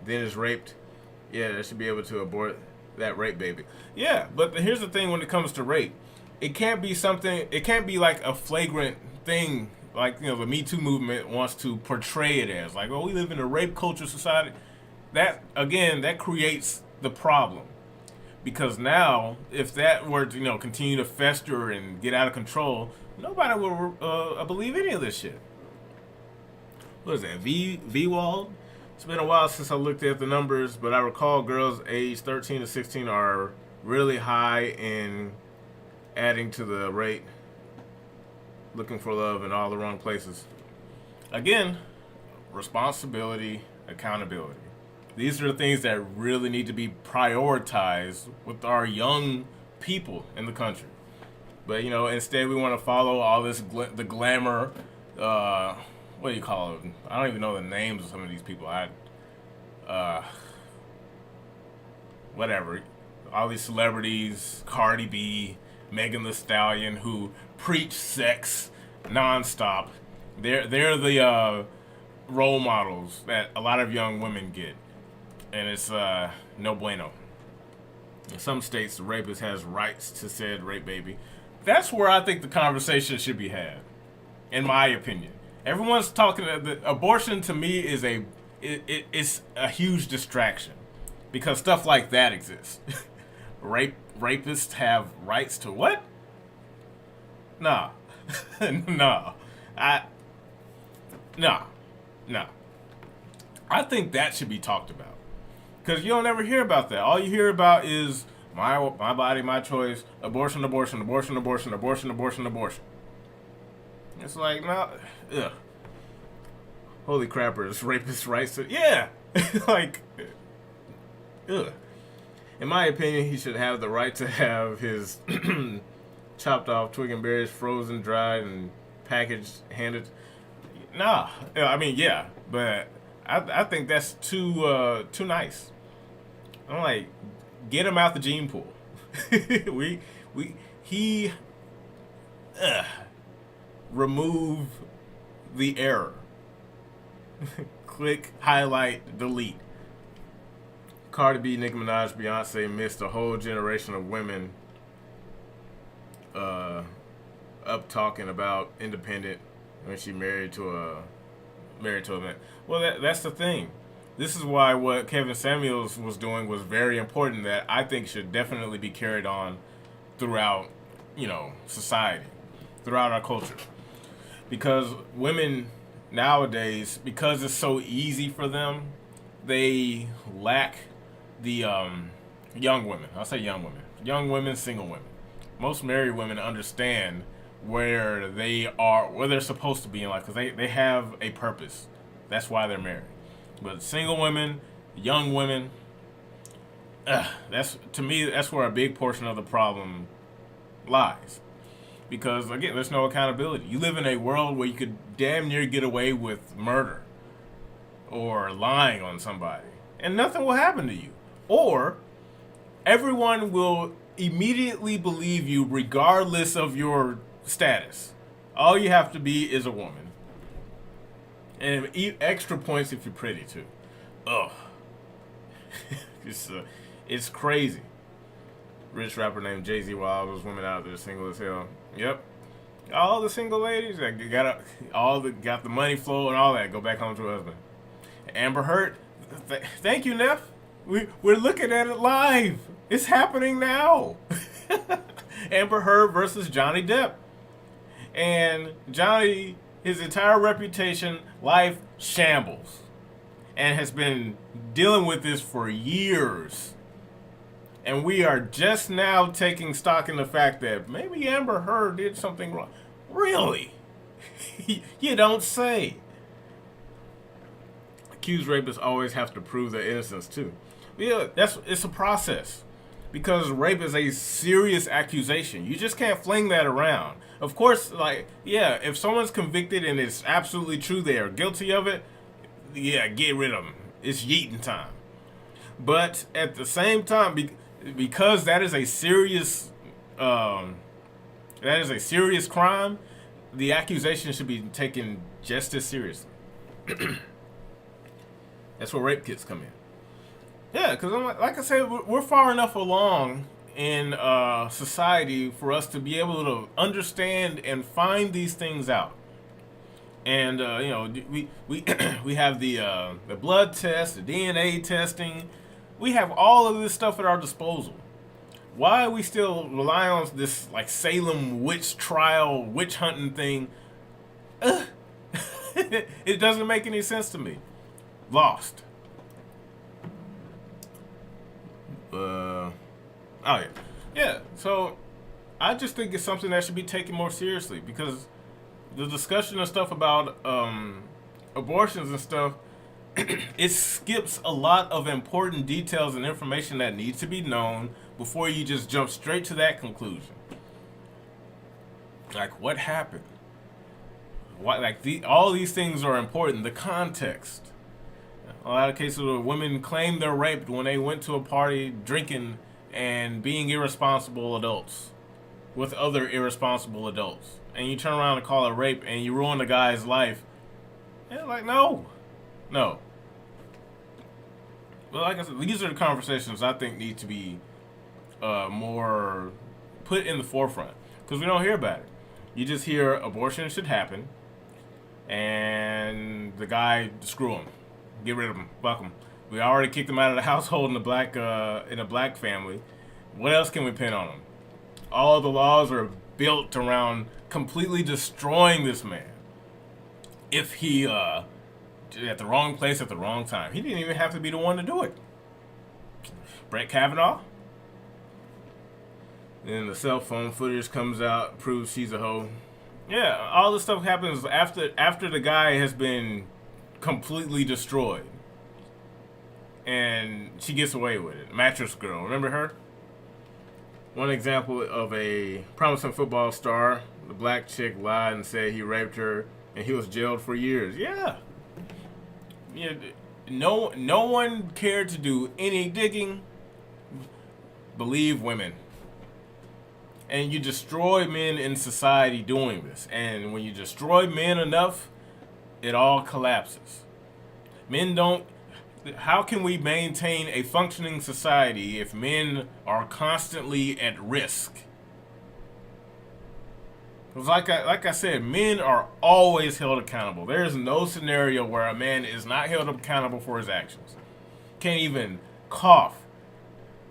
then is raped? Yeah, they should be able to abort that rape baby. Yeah, but here's the thing when it comes to rape. It can't be like a flagrant thing like, you know, the Me Too movement wants to portray it as. Like, oh, we live in a rape culture society. That, again, that creates the problem. Because now, if that were to, you know, continue to fester and get out of control, nobody will believe any of this shit. What is that, VWALD? It's been a while since I looked at the numbers, but I recall girls aged 13 to 16 are really high in adding to the rate, looking for love in all the wrong places. Again, responsibility, accountability. These are the things that really need to be prioritized with our young people in the country. But, you know, instead we want to follow all this, the glamour, what do you call it? I don't even know the names of some of these people. Whatever. All these celebrities, Cardi B, Megan Thee Stallion, who preach sex nonstop. They're the role models that a lot of young women get. And it's no bueno. In some states, the rapist has rights to said rape baby. That's where I think the conversation should be had, in my opinion. Everyone's talking. Abortion to me is it's a huge distraction, because stuff like that exists. Rapists have rights to what? Nah, nah, nah. I think that should be talked about, because you don't ever hear about that. All you hear about is my body, my choice, abortion, abortion, abortion, abortion, abortion, abortion, abortion. It's like, no, ugh. Holy crappers, rapist rights to, yeah, like, ugh. In my opinion, he should have the right to have his chopped off twig and berries frozen, dried, and packaged, handed. Nah, I mean, yeah, but I think that's too nice. I'm like, get him out the gene pool. Remove the error. Click, highlight, delete. Cardi B, Nicki Minaj, Beyonce missed a whole generation of women up talking about independent when she married to a man. Well, that's the thing. This is why what Kevin Samuels was doing was very important, that I think should definitely be carried on throughout, you know, society, throughout our culture. Because women nowadays, because it's so easy for them, they lack the young women. I'll say young women. Young women, single women. Most married women understand where they are, where they're supposed to be in life, because they have a purpose. That's why they're married. But single women, young women, that's to me that's where a big portion of the problem lies. Because again, there's no accountability. You live in a world where you could damn near get away with murder or lying on somebody, and nothing will happen to you. Or everyone will immediately believe you regardless of your status. All you have to be is a woman. And extra points if you're pretty too. Ugh. It's crazy. Rich rapper named Jay-Z, while those women out there single as hell. Yep. All the single ladies that got the money flow and all that go back home to her husband. Amber Heard, thank you, Neff. We're looking at it live. It's happening now. Amber Heard versus Johnny Depp. And Johnny, his entire reputation, life shambles. And has been dealing with this for years. And we are just now taking stock in the fact that maybe Amber Heard did something wrong. Really? You don't say. Accused rapists always have to prove their innocence too. Yeah, it's a process. Because rape is a serious accusation. You just can't fling that around. Of course, if someone's convicted and it's absolutely true they are guilty of it, yeah, get rid of them. It's yeeting time. But at the same time, because that is a serious crime, the accusation should be taken just as seriously. That's where rape kits come in. Yeah, because like I said, we're far enough along in society for us to be able to understand and find these things out. And we have the blood test, the DNA testing. We have all of this stuff at our disposal. Why we still rely on this Salem witch trial, witch hunting thing? It doesn't make any sense to me. Lost. Yeah. So I just think it's something that should be taken more seriously, because the discussion and stuff about abortions and stuff, it skips a lot of important details and information that needs to be known before you just jump straight to that conclusion. Like, what happened? Why? All these things are important. The context. A lot of cases where women claim they're raped when they went to a party drinking and being irresponsible adults with other irresponsible adults. And you turn around and call it rape and you ruin the guy's life. And no. Well, like I said, these are the conversations I think need to be more put in the forefront. Because we don't hear about it. You just hear abortion should happen. And the guy, screw him. Get rid of him. Fuck him. We already kicked him out of the household in a black family. What else can we pin on him? All the laws are built around completely destroying this man. If he at the wrong place at the wrong time. He didn't even have to be the one to do it. Brett Kavanaugh. Then the cell phone footage comes out, proves she's a hoe. Yeah, all this stuff happens after the guy has been completely destroyed. And she gets away with it. Mattress Girl, remember her? One example of a promising football star. The black chick lied and said he raped her, and he was jailed for years. Yeah. No one cared to do any digging. Believe women. And you destroy men in society doing this. And when you destroy men enough, it all collapses. How can we maintain a functioning society if men are constantly at risk? Because like I said, men are always held accountable. There is no scenario where a man is not held accountable for his actions. Can't even cough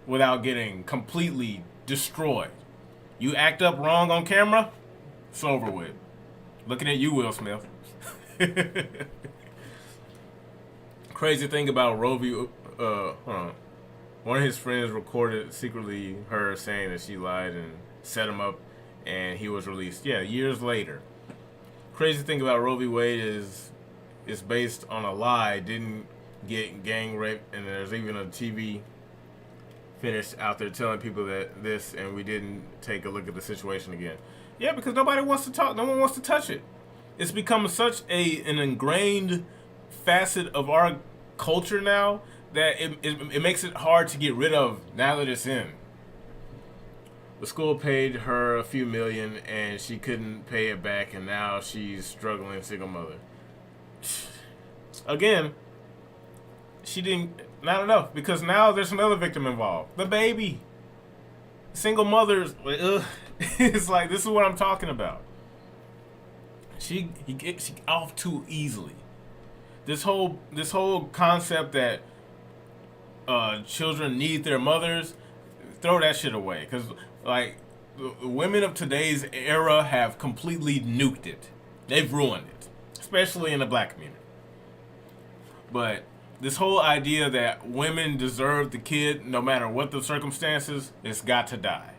without getting completely destroyed. You act up wrong on camera, it's over with. Looking at you, Will Smith. Crazy thing about Roe v. One of his friends recorded secretly her saying that she lied and set him up, and he was released. Yeah, years later. Crazy thing about Roe v. Wade is based on a lie. Didn't get gang raped, and there's even a TV finish out there telling people that this, and we didn't take a look at the situation again. Yeah, because nobody wants to talk. No one wants to touch it. It's become such an ingrained facet of our culture now that it makes it hard to get rid of now that it's in. The school paid her a few million and she couldn't pay it back, and now she's struggling single mother. Again, she didn't, not enough, because now there's another victim involved. The baby. Single mothers, it's like, this is what I'm talking about. She gets off too easily. This whole concept that children need their mothers, throw that shit away. Because, like, the women of today's era have completely nuked it. They've ruined it, especially in the black community. But this whole idea that women deserve the kid no matter what the circumstances, it's got to die.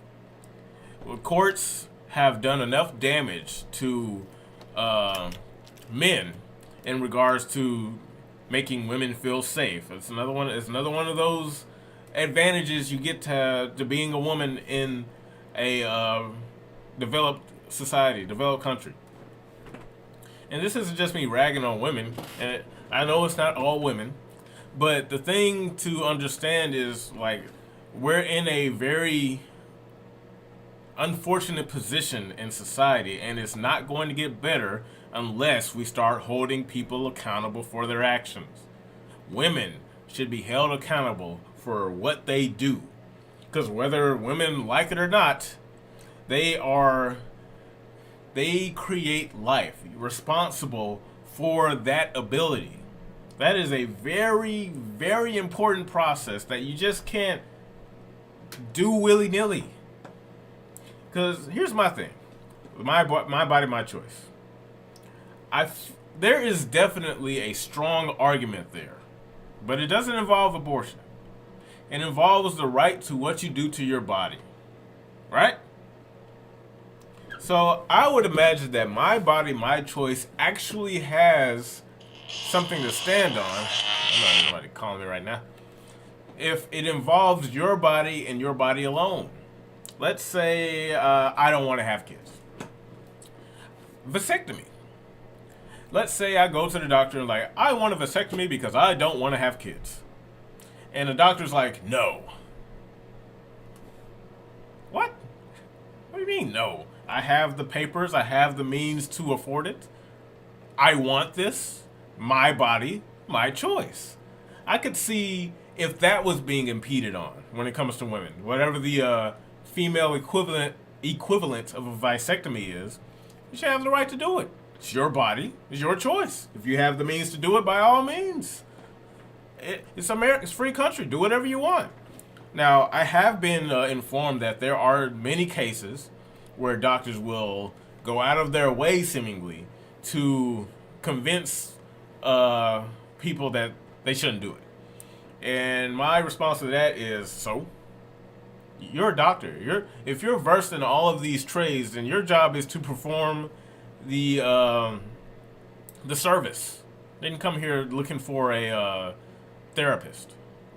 Well, courts have done enough damage to men in regards to making women feel safe. It's another one. It's another one of those advantages you get to being a woman in a developed society, developed country. And this isn't just me ragging on women. And I know it's not all women, but the thing to understand is, like, we're in a very unfortunate position in society, and it's not going to get better unless we start holding people accountable for their actions. Women should be held accountable for what they do, because whether women like it or not, they create life, responsible for that ability. That is a very, very important process that you just can't do willy-nilly. Because here's my thing. My body, my choice. There is definitely a strong argument there. But it doesn't involve abortion. It involves the right to what you do to your body. Right? So I would imagine that my body, my choice actually has something to stand on. I'm not even nobody calling me right now. If it involves your body and your body alone. Let's say I don't want to have kids. Vasectomy. Let's say I go to the doctor and like, I want a vasectomy because I don't want to have kids. And the doctor's like, no. What? What do you mean, no? I have the papers. I have the means to afford it. I want this. My body, my choice. I could see if that was being impeded on when it comes to women. Whatever the female equivalent of a vasectomy is, you should have the right to do it. It's your body. It's your choice. If you have the means to do it, by all means. It's America. It's a free country. Do whatever you want. Now, I have been informed that there are many cases where doctors will go out of their way, seemingly, to convince people that they shouldn't do it. And my response to that is, so? You're a doctor. If you're versed in all of these trades, then your job is to perform the service. I didn't come here looking for a therapist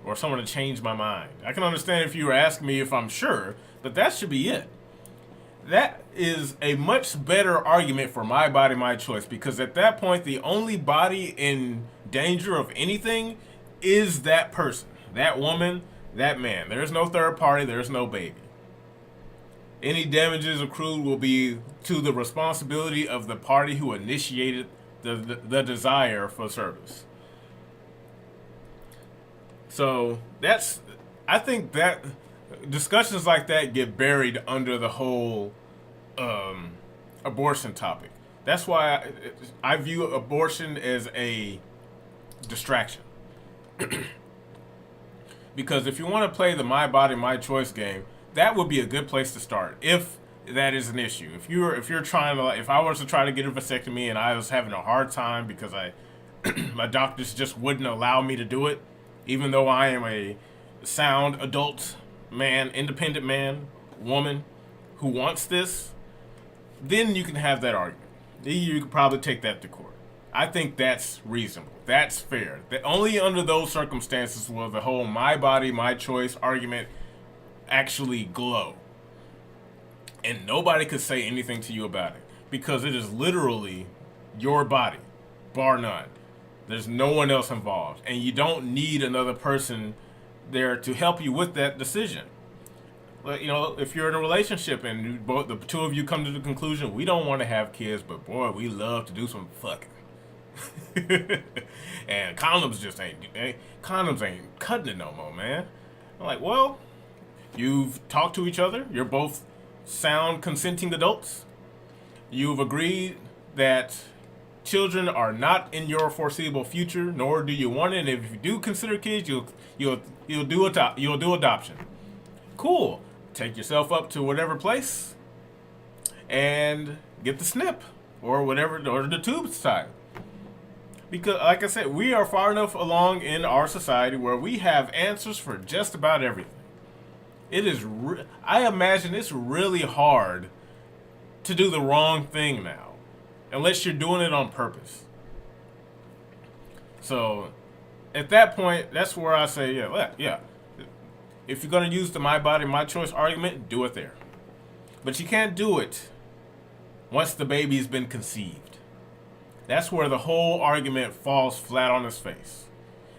or someone to change my mind. I can understand if you were asking me if I'm sure, but that should be it. That is a much better argument for my body, my choice, because at that point, the only body in danger of anything is that person, that woman, that man. There's no third party. There's no baby. Any damages accrued will be to the responsibility of the party who initiated the desire for service. So I think that discussions like that get buried under the whole abortion topic. That's why I view abortion as a distraction. Because if you want to play the my body, my choice game, that would be a good place to start. If that is an issue, if you're trying to, if I was to try to get a vasectomy and I was having a hard time because my doctors just wouldn't allow me to do it, even though I am a sound adult man, independent man, woman who wants this, then you can have that argument. You could probably take that to court. I think that's reasonable. That's fair. That only under those circumstances will the whole my body, my choice argument actually glow. And nobody could say anything to you about it because it is literally your body, bar none. There's no one else involved, and you don't need another person there to help you with that decision. Like, if you're in a relationship and the two of you come to the conclusion we don't want to have kids, but boy, we love to do some fucking, and condoms ain't cutting it no more, man. I'm like, well, you've talked to each other. You're both sound, consenting adults. You've agreed that children are not in your foreseeable future, nor do you want it. And if you do consider kids, you'll do adoption. Cool. Take yourself up to whatever place and get the snip or whatever, or the tube side. Because, like I said, we are far enough along in our society where we have answers for just about everything. It is. I imagine it's really hard to do the wrong thing now, unless you're doing it on purpose. So, at that point, that's where I say, yeah. If you're gonna use the my body, my choice argument, do it there. But you can't do it once the baby's been conceived. That's where the whole argument falls flat on its face,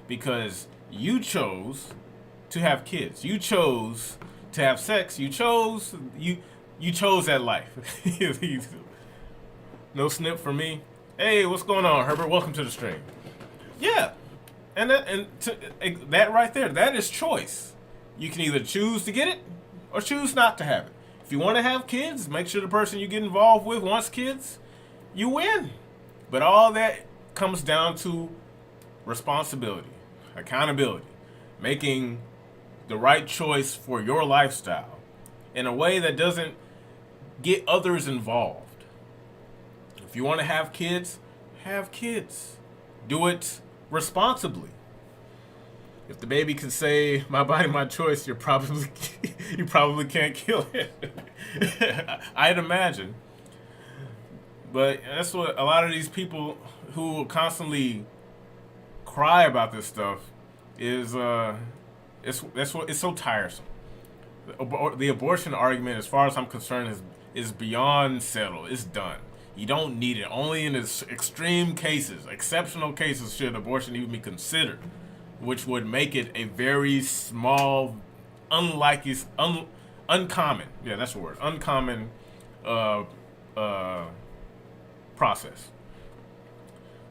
because you chose to have kids. You chose to have sex. You chose that life. No snip for me. Hey, what's going on, Herbert? Welcome to the stream. Yeah, and that right there, that is choice. You can either choose to get it or choose not to have it. If you want to have kids, make sure the person you get involved with wants kids. You win. But all that comes down to responsibility, accountability, making the right choice for your lifestyle in a way that doesn't get others involved. If you want to have kids, have kids. Do it responsibly. If the baby can say, my body, my choice, you probably can't kill it. I'd imagine. But that's what a lot of these people who constantly cry about this stuff is, it's so tiresome. The abortion argument, as far as I'm concerned, is beyond settled. It's done. You don't need it. Only in extreme cases, exceptional cases, should abortion even be considered, which would make it a very small, uncommon, yeah, that's the word, uncommon process.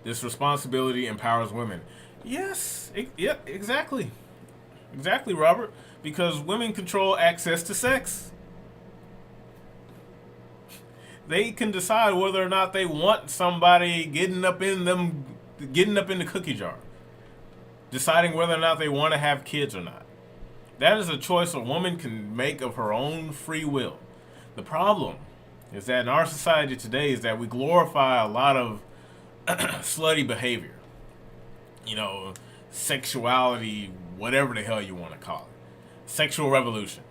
This responsibility empowers women. Yes, exactly. Exactly, Robert. Because women control access to sex. They can decide whether or not they want somebody getting up in the cookie jar. Deciding whether or not they want to have kids or not. That is a choice a woman can make of her own free will. The problem is that in our society today is that we glorify a lot of slutty behavior. Sexuality, whatever the hell you want to call it. Sexual revolution.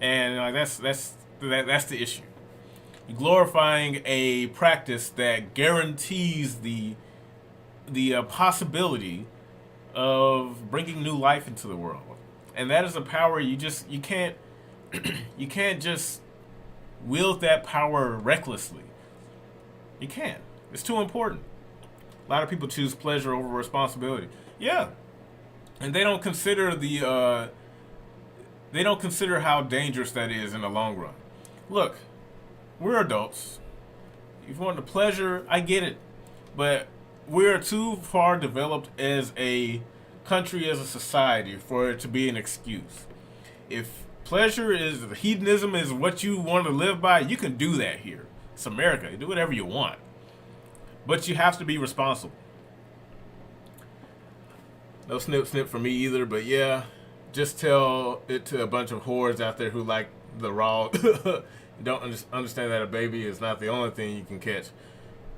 And that's the issue. You're glorifying a practice that guarantees the possibility of bringing new life into the world, and that is a power you can't just wield that power recklessly. You can't. It's too important. A lot of people choose pleasure over responsibility. Yeah, and they don't consider how dangerous that is in the long run. Look, we're adults. If you want the pleasure, I get it, but we're too far developed as a country, as a society, for it to be an excuse. If hedonism is what you want to live by, you can do that here. It's America. You do whatever you want. But you have to be responsible. No snip for me either, but yeah, just tell it to a bunch of whores out there who like the raw, don't understand that a baby is not the only thing you can catch.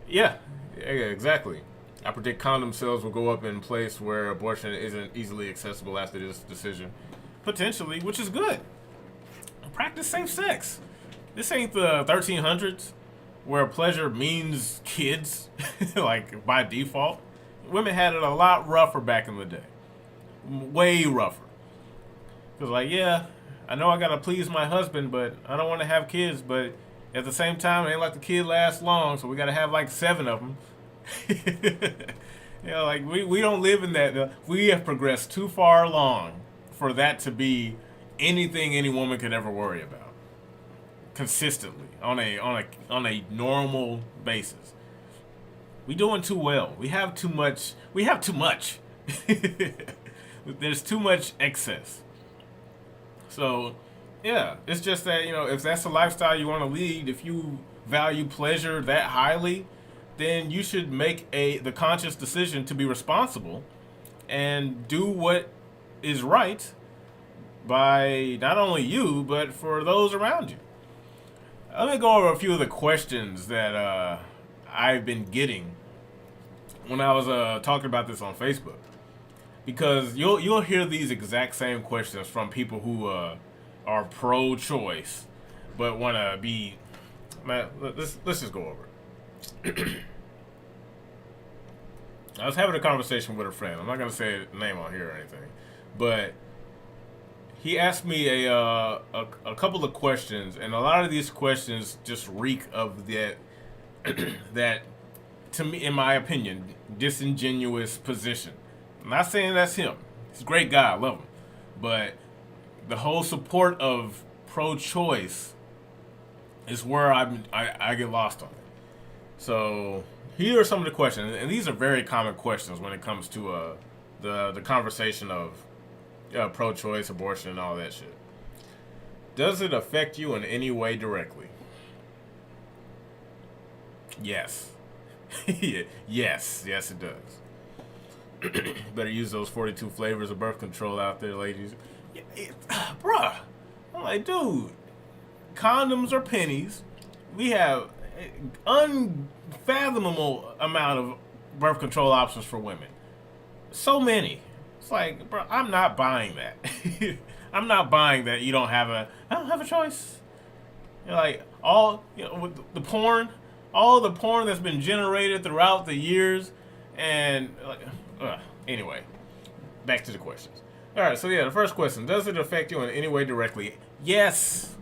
Yeah, exactly. I predict condom sales will go up in place where abortion isn't easily accessible after this decision. Potentially, which is good. Practice safe sex. This ain't the 1300s. where pleasure means kids, like by default. Women had it a lot rougher back in the day, way rougher. Cause like, yeah, I know I gotta please my husband, but I don't want to have kids. But at the same time, it ain't like the kid lasts long, so we gotta have like 7 of them. Like we don't live in that. We have progressed too far along for that to be anything any woman could ever worry about consistently on a normal basis. We doing too well. We have too much. We have too much. There's too much excess. So, yeah, it's just that, if that's the lifestyle you want to lead, if you value pleasure that highly, then you should make the conscious decision to be responsible and do what is right by not only you, but for those around you. Let me go over a few of the questions that I've been getting when I was talking about this on Facebook. Because you'll hear these exact same questions from people who are pro-choice, but want to be. Man, let's just go over it. I was having a conversation with a friend. I'm not gonna say a name on here or anything, but he asked me a couple of questions, and a lot of these questions just reek of that to me, in my opinion, disingenuous position. I'm not saying that's him. He's a great guy. I love him. But the whole support of pro-choice is where I get lost on it. So here are some of the questions, and these are very common questions when it comes to the conversation of pro-choice, abortion, and all that shit. Does it affect you in any way directly? Yes. Yes, it does. Better use those 42 flavors of birth control out there, ladies. Bruh, I'm like, dude, condoms are pennies. We have unfathomable amount of birth control options for women. So many. It's like, bro, I'm not buying that. I'm not buying that I don't have a choice. Like with the porn, all the porn that's been generated throughout the years, and anyway, back to the questions. All right, so yeah, the first question: does it affect you in any way directly? Yes.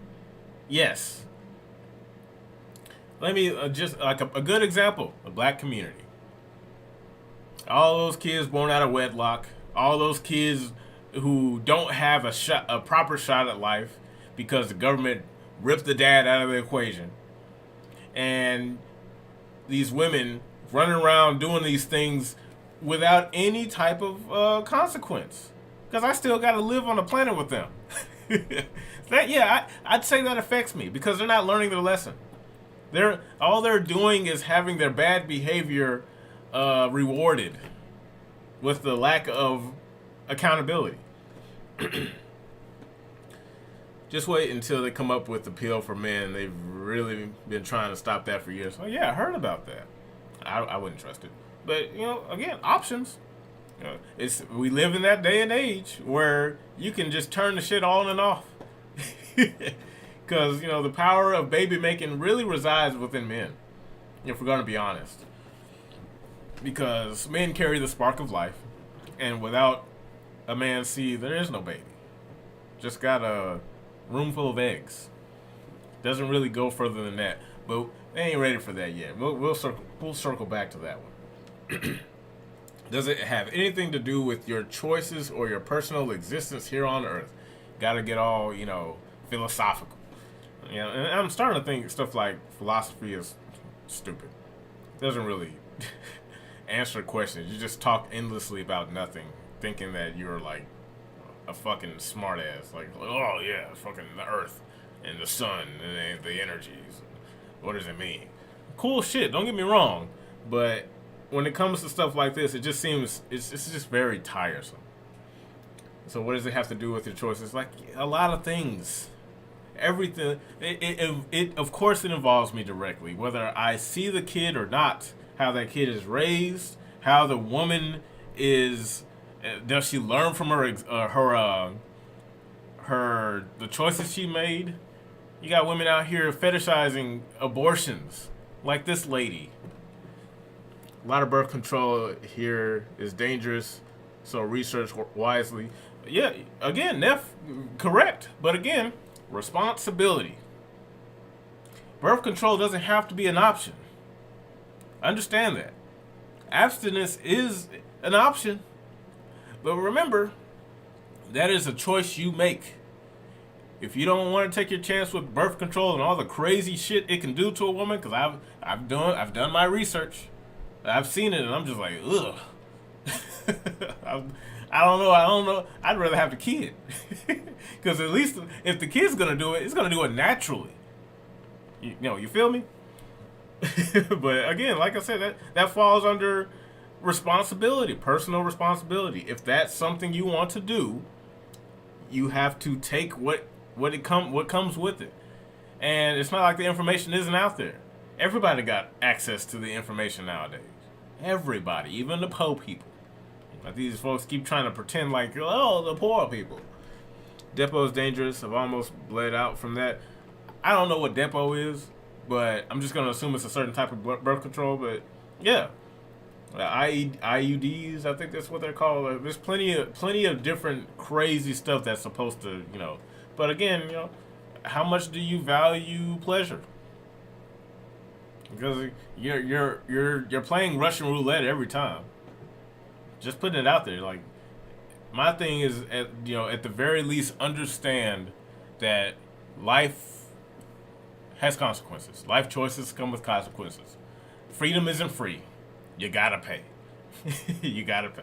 Let me just like a good example: the black community. All those kids born out of wedlock, all those kids who don't have a proper shot at life because the government ripped the dad out of the equation, and these women running around doing these things without any type of consequence, because I still got to live on the planet with them. I'd say that affects me because they're not learning their lesson. All they're doing is having their bad behavior rewarded with the lack of accountability. Just wait until they come up with the pill for men. They've really been trying to stop that for years. Oh yeah, I heard about that. I wouldn't trust it. But again, options. We live in that day and age where you can just turn the shit on and off. Because the power of baby making really resides within men, if we're going to be honest. Because men carry the spark of life, and without a man's seed, there is no baby. Just got a room full of eggs. Doesn't really go further than that, but they ain't ready for that yet. We'll circle back to that one. Does it have anything to do with your choices or your personal existence here on Earth? Got to get all philosophical. And I'm starting to think stuff like philosophy is stupid. Doesn't really answer questions. You just talk endlessly about nothing, thinking that you're like a fucking smart ass. Like, oh yeah, fucking the Earth and the sun and the energies. What does it mean? Cool shit, don't get me wrong, but when it comes to stuff like this, it just seems it's just very tiresome. So what does it have to do with your choices? Like a lot of things. Everything. It of course it involves me directly, whether I see the kid or not, how that kid is raised, how the woman is. Does she learn from the choices she made? You got women out here fetishizing abortions, like this lady. A lot of birth control here is dangerous, so research wisely. Yeah, again, Neff, correct. But again, responsibility. Birth control doesn't have to be an option. Understand that. Abstinence is an option. But remember, that is a choice you make. If you don't want to take your chance with birth control and all the crazy shit it can do to a woman, because I've done my research, I've seen it, and I'm just like, ugh. I don't know. I'd rather have the kid, because at least if the kid's gonna do it, it's gonna do it naturally. You feel me? But again, like I said, that falls under responsibility, personal responsibility. If that's something you want to do, you have to take what comes with it. And it's not like the information isn't out there. Everybody got access to the information nowadays. Everybody, even the poor people. Like these folks keep trying to pretend like, oh, the poor people. Depo is dangerous. I've almost bled out from that. I don't know what Depo is, but I'm just going to assume it's a certain type of birth control. But yeah, IUDs, I think that's what they're called. There's plenty of different crazy stuff that's supposed to, But again, how much do you value pleasure? Because you're playing Russian roulette every time. Just putting it out there. Like, my thing is, at the very least, understand that life has consequences. Life choices come with consequences. Freedom isn't free. You gotta pay. You gotta pay.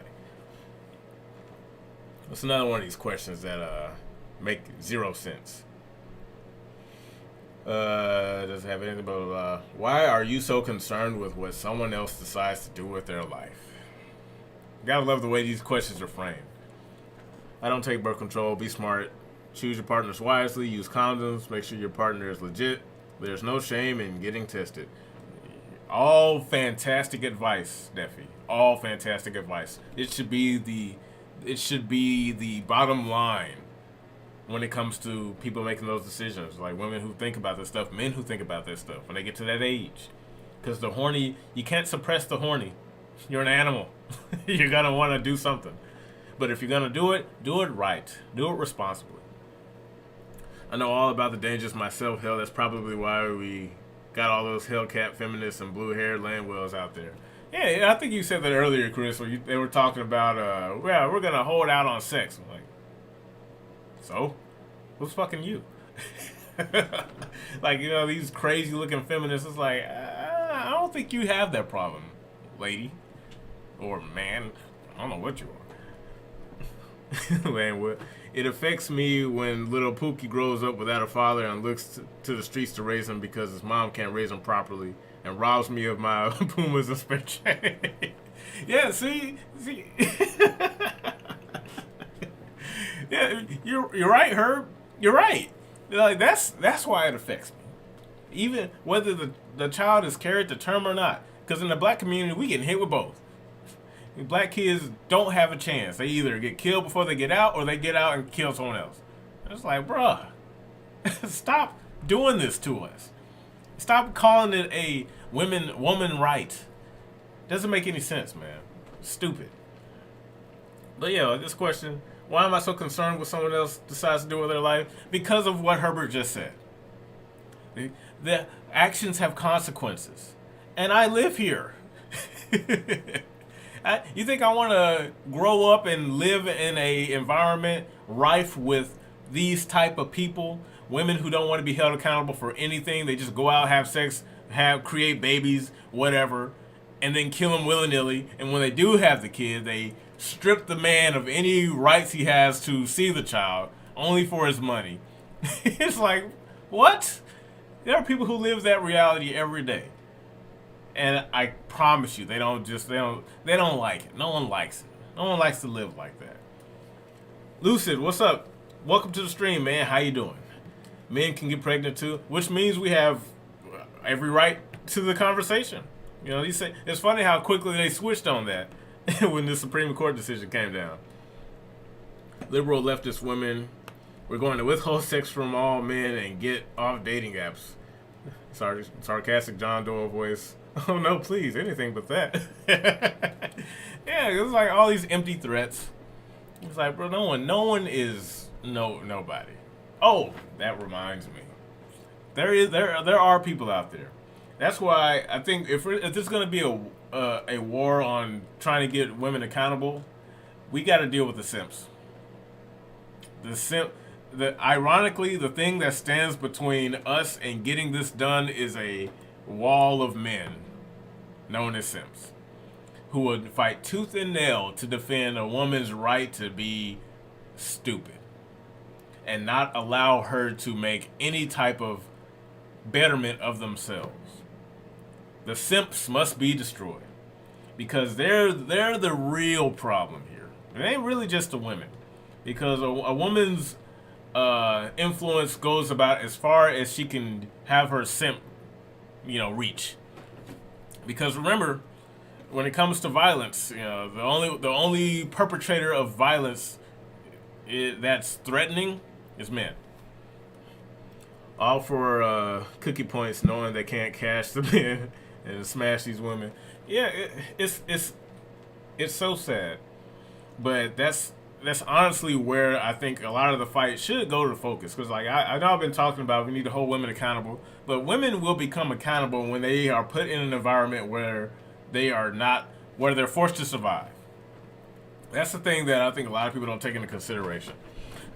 What's another one of these questions that make zero sense? Doesn't have anything but why are you so concerned with what someone else decides to do with their life? Gotta love the way these questions are framed. I don't take birth control. Be smart. Choose your partners wisely. Use condoms. Make sure your partner is legit. There's no shame in getting tested. All fantastic advice, Neffy. All fantastic advice. It should be the bottom line when it comes to people making those decisions. Like women who think about this stuff, men who think about this stuff when they get to that age. Because the horny, you can't suppress the horny. You're an animal. You're going to want to do something. But if you're going to do it right. Do it responsibly. I know all about the dangers myself. Hell, that's probably why we got all those Hellcat feminists and blue-haired landwells out there. Yeah, I think you said that earlier, Chris, where they were talking about, we're going to hold out on sex. I'm like, so? Who's fucking you? Like, these crazy-looking feminists, it's like, I don't think you have that problem, lady. Or man. I don't know what you are. Landwell. It affects me when little Pookie grows up without a father and looks to the streets to raise him because his mom can't raise him properly and robs me of my Pumas and spare change. Yeah, see? Yeah, you're right, Herb. You're right. Like that's why it affects me. Even whether the child is carried to term or not. Because in the black community, we get hit with both. Black kids don't have a chance. They either get killed before they get out or they get out and kill someone else. It's like, bruh, stop doing this to us. Stop calling it a woman right. Doesn't make any sense, man. Stupid. But yeah, this question, why am I so concerned with someone else decides to do with their life? Because of what Herbert just said. The actions have consequences. And I live here. You think I want to grow up and live in a environment rife with these type of people? Women who don't want to be held accountable for anything. They just go out, have sex, create babies, whatever, and then kill them willy-nilly. And when they do have the kid, they strip the man of any rights he has to see the child, only for his money. It's like, what? There are people who live that reality every day. And I promise you, they don't like it. No one likes it. No one likes to live like that. Lucid, what's up? Welcome to the stream, man. How you doing? Men can get pregnant too, which means we have every right to the conversation. It's funny how quickly they switched on that when the Supreme Court decision came down. Liberal leftist women, we're going to withhold sex from all men and get off dating apps. Sarcastic John Doe voice. Oh no, please, anything but that. Yeah, it was like all these empty threats. It's like, bro, no one is nobody. Oh, that reminds me. There are people out there. That's why I think if there's gonna be a war on trying to get women accountable, we got to deal with the simps. Ironically, the thing that stands between us and getting this done is a wall of men, known as simps, who would fight tooth and nail to defend a woman's right to be stupid and not allow her to make any type of betterment of themselves. The simps must be destroyed because they're the real problem here. It ain't really just the women, because a woman's influence goes about as far as she can have her simp, reach. Because remember, when it comes to violence, the only perpetrator of violence that's threatening is men. All for cookie points, knowing they can't cash the men and smash these women. Yeah, it's so sad, but that's honestly where I think a lot of the fight should go to focus. Because I know I've been talking about we need to hold women accountable, but women will become accountable when they are put in an environment where they're forced to survive. That's the thing that I think a lot of people don't take into consideration.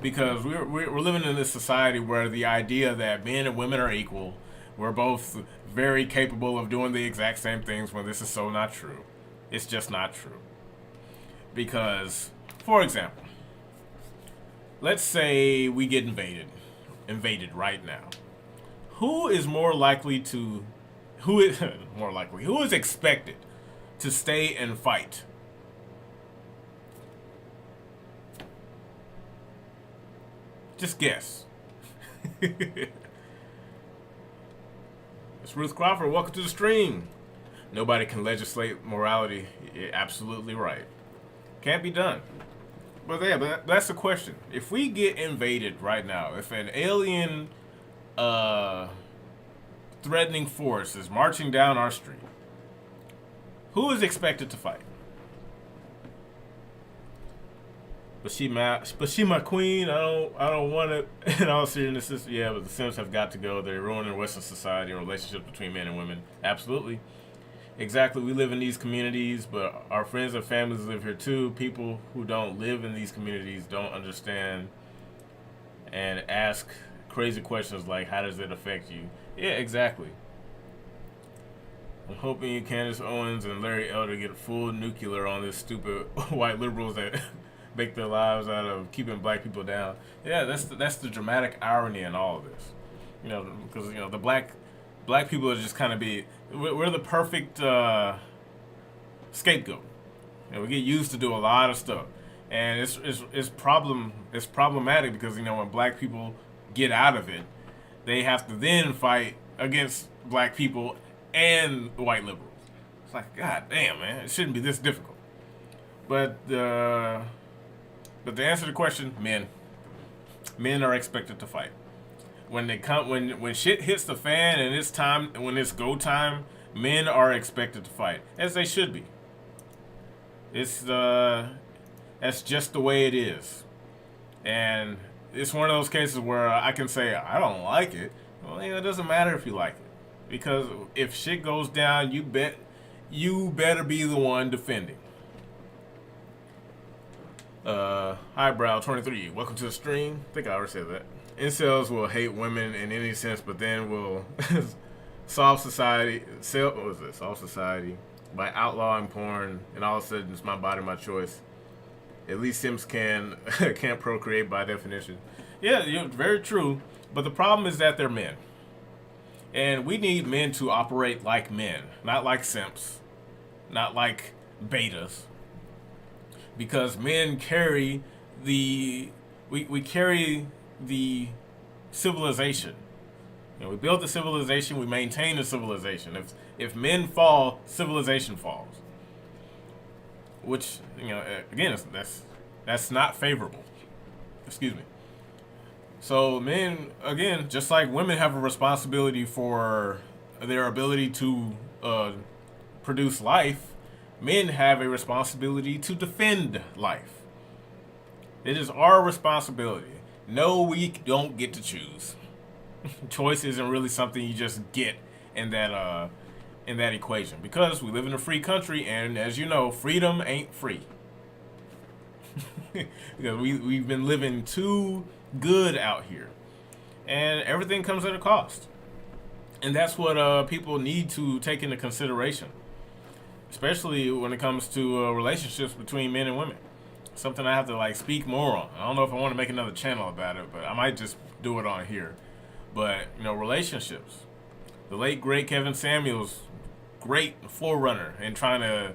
Because we're living in this society where the idea that men and women are equal, we're both very capable of doing the exact same things, when this is so not true. It's just not true. Because, for example, let's say we get invaded right now. Who is expected to stay and fight? Just guess. It's Ruth Crawford. Welcome to the stream. Nobody can legislate morality. You're absolutely right. Can't be done. But yeah, but that's the question. If we get invaded right now, if an alien threatening force is marching down our street, who is expected to fight? But she my queen. I don't want it. In all seriousness, yeah. But the Sims have got to go. They're ruining Western society and relationships between men and women. Absolutely, exactly. We live in these communities, but our friends and families live here too. People who don't live in these communities don't understand and ask crazy questions like, "How does it affect you?" Yeah, exactly. I'm hoping Candace Owens and Larry Elder get full nuclear on this stupid white liberals that make their lives out of keeping black people down. Yeah, that's the dramatic irony in all of this. Because the black people are just kind of we're the perfect scapegoat. We get used to do a lot of stuff, and it's problematic because when black people get out of it, they have to then fight against black people and white liberals. It's like, God damn, man, it shouldn't be this difficult. But to answer the question, men are expected to fight. When shit hits the fan and it's time, when it's go time, men are expected to fight, as they should be. That's just the way it is, and it's one of those cases where I can say I don't like it. Well, it doesn't matter if you like it, because if shit goes down, you better be the one defending. Highbrow 23, welcome to the stream. I think I already said that. Incels will hate women in any sense, but then will solve society by outlawing porn, and all of a sudden it's my body, my choice. At least Sims can't procreate by definition. Yeah, you're very true. But the problem is that they're men, and we need men to operate like men, not like simps, not like betas. Because men carry we carry the civilization. We build the civilization, we maintain the civilization. If men fall, civilization falls. Which, again, that's not favorable. Excuse me. So men, again, just like women have a responsibility for their ability to produce life, men have a responsibility to defend life. It is our responsibility. No, we don't get to choose. Choice isn't really something you just get in that equation, because we live in a free country, and as you know, freedom ain't free. Because we've been living too good out here, and everything comes at a cost. And that's what people need to take into consideration, especially when it comes to relationships between men and women. Something I have to speak more on. I don't know if I want to make another channel about it, but I might just do it on here. But relationships. The late great Kevin Samuels, great forerunner in trying to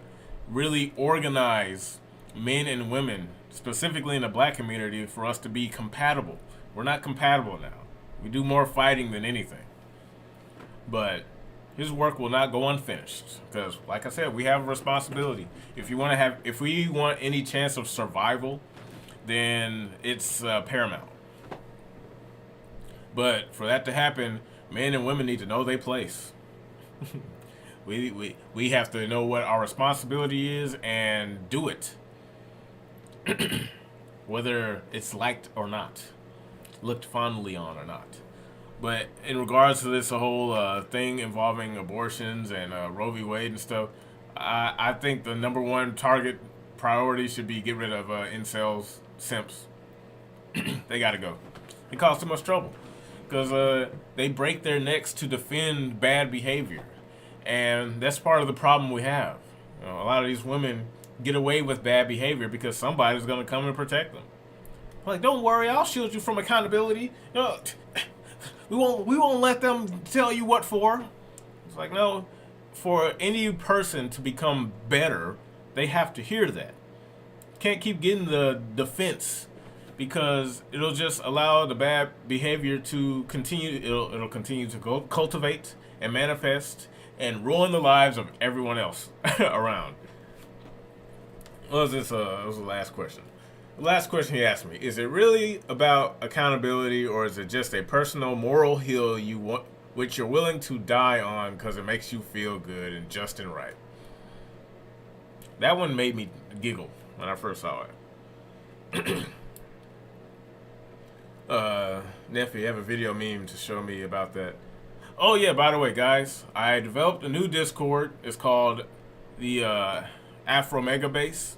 really organize men and women, specifically in the black community, for us to be compatible. We're not compatible now. We do more fighting than anything. But his work will not go unfinished, because, like I said, we have a responsibility. If we want any chance of survival, then it's paramount. But for that to happen, men and women need to know their place. We have to know what our responsibility is and do it, whether it's liked or not, looked fondly on or not. But in regards to this whole thing involving abortions and Roe v. Wade and stuff, I think the number one target priority should be get rid of incels, simps. They gotta go. It causes too much trouble, because they break their necks to defend bad behavior, and that's part of the problem we have. A lot of these women get away with bad behavior because somebody's gonna come and protect them. Like, don't worry, I'll shield you from accountability. We won't let them tell you what for. It's like, no, for any person to become better, they have to hear that. Can't keep getting the defense, because it'll just allow the bad behavior to continue. It'll continue to cultivate and manifest and ruin the lives of everyone else around. What was this? It was the last question. The last question he asked me: is it really about accountability, or is it just a personal moral hill which you're willing to die on because it makes you feel good and just and right? That one made me giggle when I first saw it. Nephew, you have a video meme to show me about that. Oh yeah, by the way, guys, I developed a new Discord. It's called the AfrOMEGA base.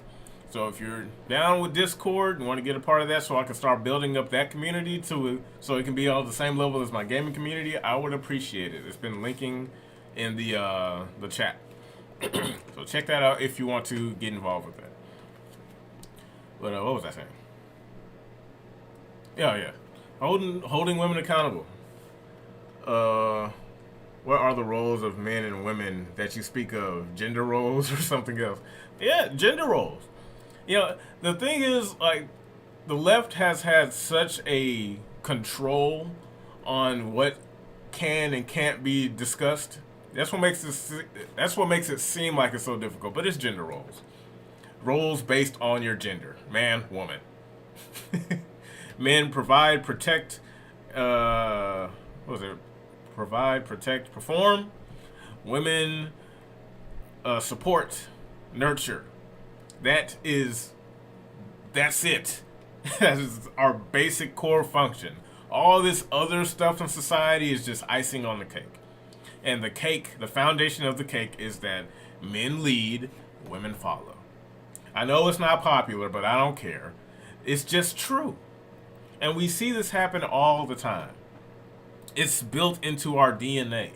So if you're down with Discord and want to get a part of that, so I can start building up that community so it can be on the same level as my gaming community, I would appreciate it. It's been linking in the chat. So check that out if you want to get involved with that. But what was I saying? Yeah. Holding women accountable. What are the roles of men and women that you speak of? Gender roles or something else? Yeah, gender roles. The thing is, the left has had such a control on what can and can't be discussed. That's what makes it seem like it's so difficult. But it's gender roles. Roles based on your gender. Man, woman. Men provide, protect, provide, protect, perform. Women support, nurture. That's it. That is our basic core function. All this other stuff in society is just icing on the cake. And the foundation of the cake is that men lead, women follow. I know it's not popular, but I don't care. It's just true. And we see this happen all the time. It's built into our DNA.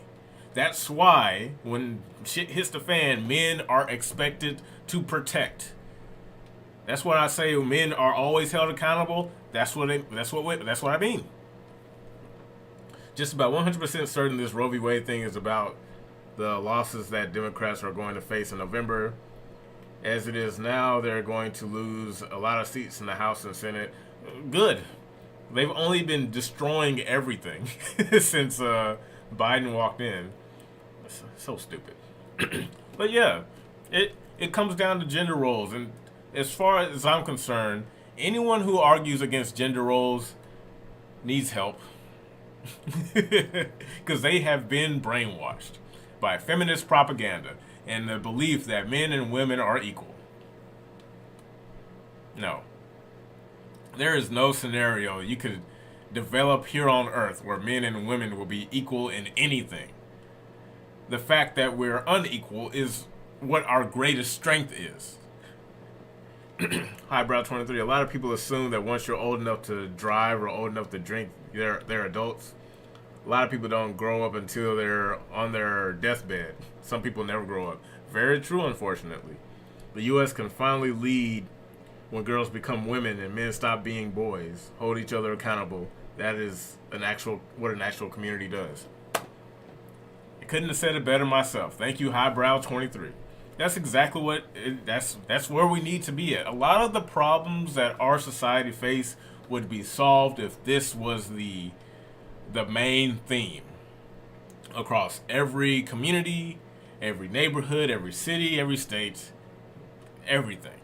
That's why when shit hits the fan, men are expected to protect. That's what I say. Men are always held accountable. That's what I mean. Just about 100% certain this Roe v. Wade thing is about the losses that Democrats are going to face in November. As it is now, they're going to lose a lot of seats in the House and Senate. Good. They've only been destroying everything since Biden walked in. It's so stupid. But yeah, it comes down to gender roles. And as far as I'm concerned, anyone who argues against gender roles needs help. Because they have been brainwashed by feminist propaganda and the belief that men and women are equal. No. There is no scenario you could develop here on Earth where men and women will be equal in anything. The fact that we're unequal is what our greatest strength is. Highbrow 23. A lot of people assume that once you're old enough to drive or old enough to drink, they're adults. A lot of people don't grow up until they're on their deathbed. Some people never grow up. Very true, unfortunately. The U.S. can finally lead when girls become women and men stop being boys. Hold each other accountable. That is what an actual community does. I couldn't have said it better myself. Thank you, Highbrow 23. That's exactly that's where we need to be at. A lot of the problems that our society face would be solved if this was the main theme across every community, every neighborhood, every city, every state, everything.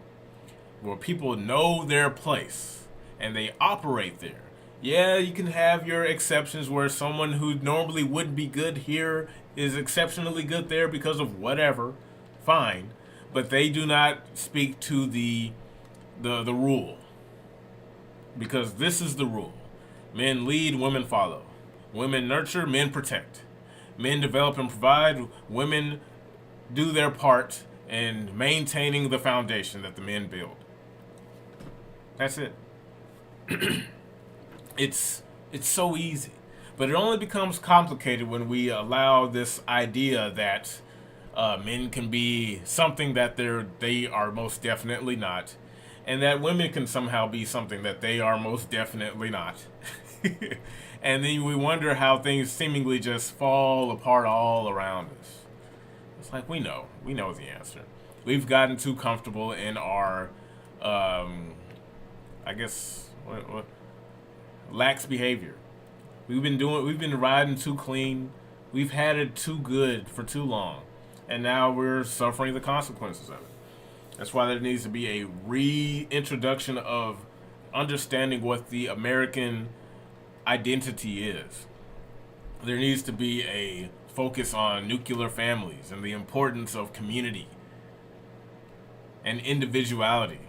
Where people know their place and they operate there. Yeah, you can have your exceptions where someone who normally wouldn't be good here is exceptionally good there because of whatever. Fine, but they do not speak to the rule, because this is the rule. Men lead, women follow. Women nurture, men protect. Men develop and provide, women do their part in maintaining the foundation that the men build. That's it. It's so easy, but it only becomes complicated when we allow this idea that men can be something that they are most definitely not, and that women can somehow be something that they are most definitely not. And then we wonder how things seemingly just fall apart all around us. It's like we know the answer. We've gotten too comfortable in our, lax behavior. We've been riding too clean. We've had it too good for too long. And now we're suffering the consequences of it. That's why there needs to be a reintroduction of understanding what the American identity is. There needs to be a focus on nuclear families and the importance of community and individuality,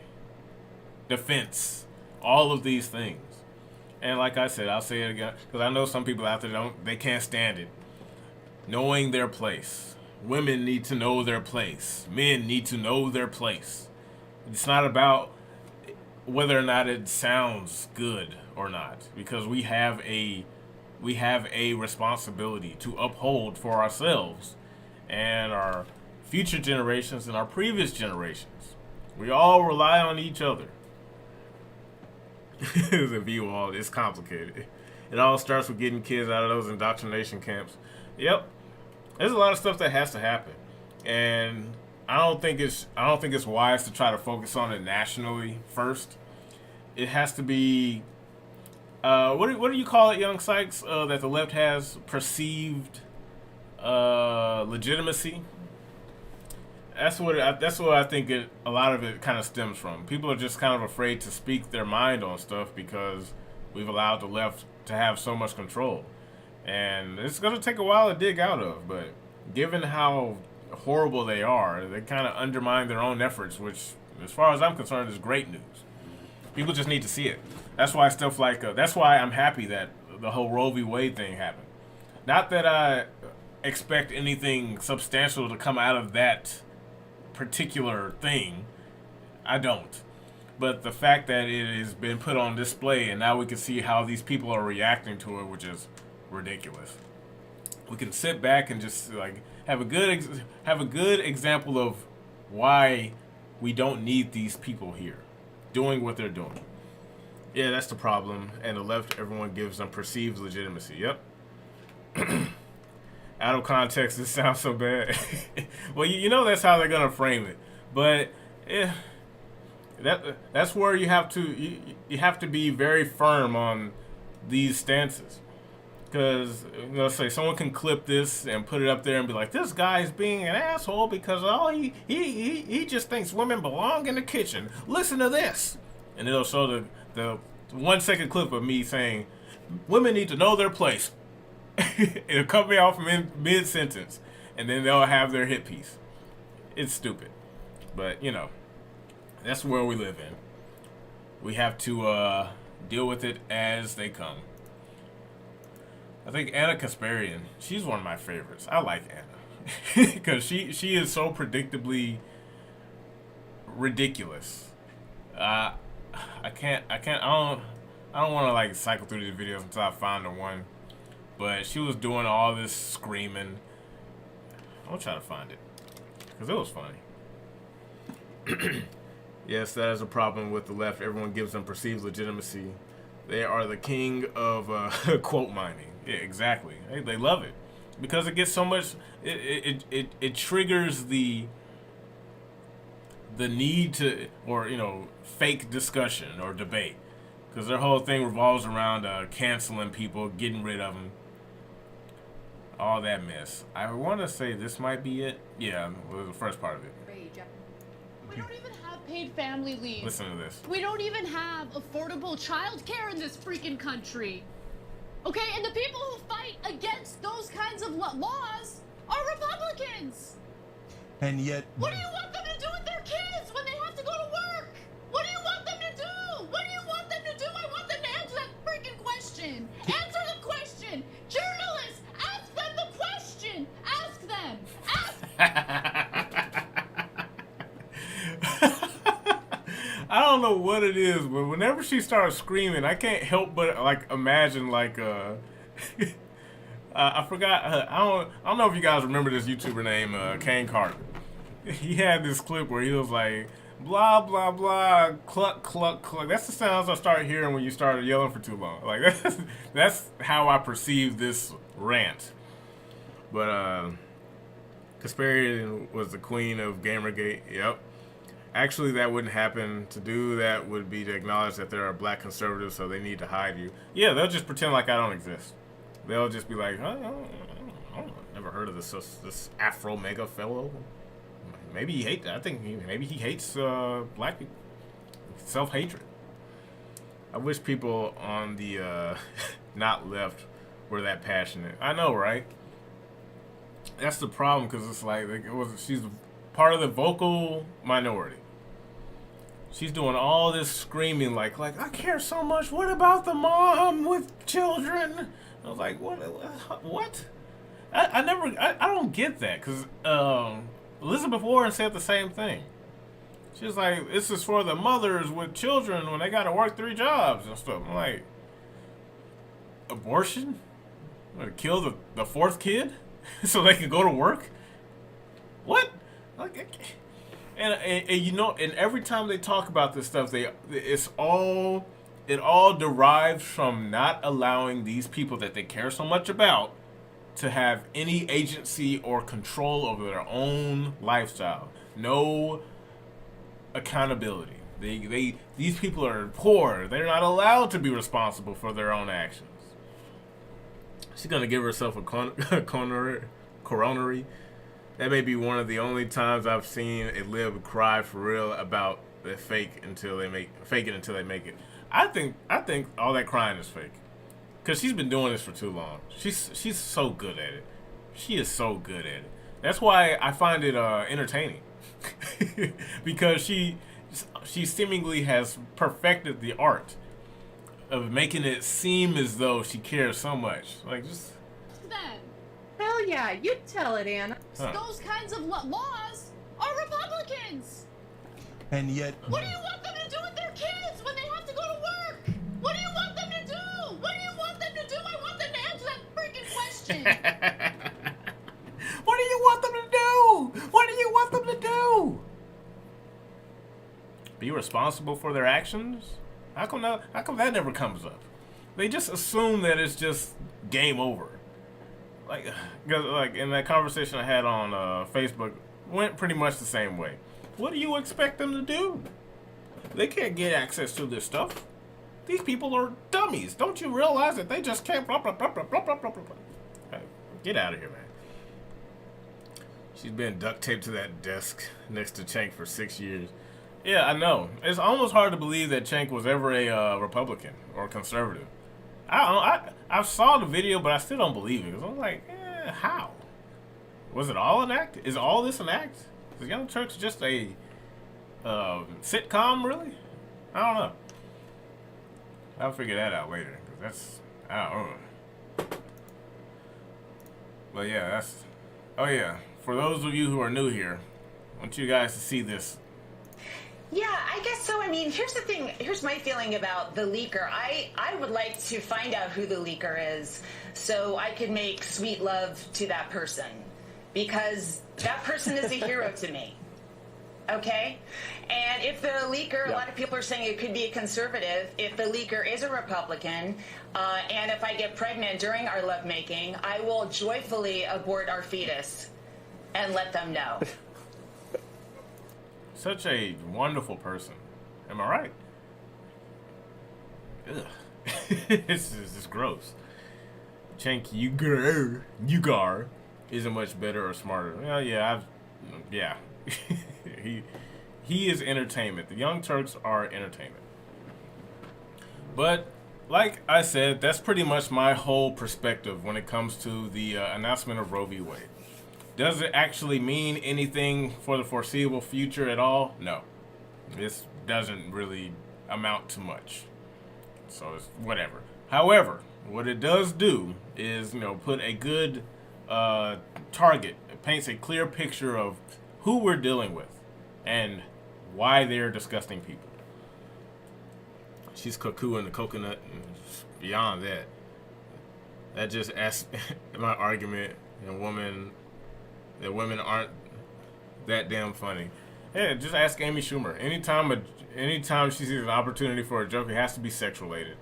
defense, all of these things. And like I said, I'll say it again, because I know some people out there they can't stand it. Knowing their place. Women need to know their place. Men need to know their place. It's not about whether or not it sounds good or not, because we have a responsibility to uphold for ourselves and our future generations and our previous generations. We all rely on each other. It's complicated. It all starts with getting kids out of those indoctrination camps. Yep. There's a lot of stuff that has to happen, and I don't think it's wise to try to focus on it nationally first. It has to be what do you call it, young Sykes? That the left has perceived legitimacy. That's what I think a lot of it kind of stems from. People are just kind of afraid to speak their mind on stuff because we've allowed the left to have so much control. And it's going to take a while to dig out of, but given how horrible they are, they kind of undermine their own efforts, which, as far as I'm concerned, is great news. People just need to see it. That's why stuff like, that's why I'm happy that the whole Roe v. Wade thing happened. Not that I expect anything substantial to come out of that particular thing. I don't. But the fact that it has been put on display and now we can see how these people are reacting to it, which is ridiculous. We can sit back and just like have a good example of why we don't need these people here doing what they're doing. Yeah, that's the problem. And the left, everyone gives them perceived legitimacy. Yep. Out of context, this sounds so bad. Well, you know that's how they're gonna frame it. But that's where you have to be very firm on these stances. Because, say someone can clip this and put it up there and be like, this guy's being an asshole because he just thinks women belong in the kitchen. Listen to this. And it'll show the 1 second clip of me saying, Women need to know their place. It'll cut me off mid sentence, and then they'll have their hit piece. It's stupid, but you know, that's the world we live in. We have to deal with it as they come. I think Anna Kasparian, she's one of my favorites. I like Anna because she is so predictably ridiculous. I don't want to like cycle through these videos until I find the one. But she was doing all this screaming. I'll try to find it because it was funny. Yes, that is a problem with the left. Everyone gives them perceived legitimacy. They are the king of quote mining. Yeah, exactly. They love it because it gets so much. It triggers the need to, or you know, fake discussion or debate, because their whole thing revolves around canceling people, getting rid of them, all that mess. I want to say this might be it. Yeah, the first part of it. We don't even have paid family leave. Listen to this. We don't even have affordable child care in this freaking country. Okay, and the people who fight against those kinds of laws are Republicans. And yet, what do you want them to do with their kids when they have to go to work? What do you want them to do? What do you want them to do? I want them to answer that freaking question. Answer the question. Journalists, ask them the question. Ask them. I don't know what it is, but whenever she starts screaming, I can't help but like imagine like I forgot. I don't know if you guys remember this YouTuber named Kane Carter. He had this clip where he was like, blah blah blah, cluck cluck cluck. That's the sounds I start hearing when you start yelling for too long. Like that's how I perceive this rant. But Kasparian was the queen of Gamergate. Yep. Actually, that wouldn't happen. To do that would be to acknowledge that there are black conservatives, so they need to hide you. Yeah, they'll just pretend like I don't exist. They'll just be like, I never heard of this AfrOMEGA fellow. Maybe he hates. Maybe he hates black people. Self-hatred. I wish people on the not left were that passionate. I know, right? That's the problem, because it's like she's part of the vocal minority. She's doing all this screaming like I care so much. What about the mom with children? I was like, what? I don't get that, because Elizabeth Warren said the same thing. She was like, this is for the mothers with children when they got to work 3 jobs and stuff. I'm like, abortion? Want to kill the 4th kid so they can go to work? What? Like, and you know, and every time they talk about this stuff, it all derives from not allowing these people that they care so much about to have any agency or control over their own lifestyle. No accountability. These people are poor. They're not allowed to be responsible for their own actions. She's gonna give herself a coronary. That may be one of the only times I've seen a lib cry for real about the fake it until they make it. I think all that crying is fake, because she's been doing this for too long. She's so good at it. She is so good at it. That's why I find it entertaining, because she seemingly has perfected the art of making it seem as though she cares so much. Like, just Then Hell yeah, you tell it, Anna. those kinds of laws are Republicans. and yet, What do you want them to do with their kids when they have to go to work? What do you want them to do? What do you want them to do? I want them to answer that freaking question. what do you want them to do? What do you want them to do? Be responsible for their actions? How come that never comes up? They just assume that it's just game over. Like in that conversation I had on Facebook, went pretty much the same way. What do you expect them to do? They can't get access to this stuff. These people are dummies. Don't you realize that they just can't blah, blah, blah, blah, blah, blah, blah, blah. Hey, get out of here, man. She's been duct taped to that desk next to Cenk for 6 years. Yeah, I know. It's almost hard to believe that Cenk was ever a Republican or conservative. I saw the video, but I still don't believe it. 'Cause I'm like, how? Was it all an act? Is all this an act? Is Young Turks just a sitcom, really? I don't know. I'll figure that out later. 'Cause that's, I don't know. But yeah, that's. Oh yeah, for those of you who are new here, I want you guys to see this. Yeah, I guess so. I mean, here's the thing. Here's my feeling about the leaker. I would like to find out who the leaker is so I could make sweet love to that person, because that person is a hero to me. Okay? And if the leaker, a lot of people are saying it could be a conservative. If the leaker is a Republican, and if I get pregnant during our lovemaking, I will joyfully abort our fetus and let them know. Such a wonderful person. Am I right? Ugh. This is just gross. Cenk Uygur isn't much better or smarter. Well, yeah, he is entertainment. The Young Turks are entertainment. But like I said, that's pretty much my whole perspective when it comes to the announcement of Roe v. Wade. Does it actually mean anything for the foreseeable future at all? No. This doesn't really amount to much. So it's whatever. However, what it does do is, put a good target. It paints a clear picture of who we're dealing with and why they're disgusting people. She's cuckoo in the coconut, and beyond that. That just asks my argument, that women aren't that damn funny. Yeah, just ask Amy Schumer. Anytime she sees an opportunity for a joke, it has to be sex related.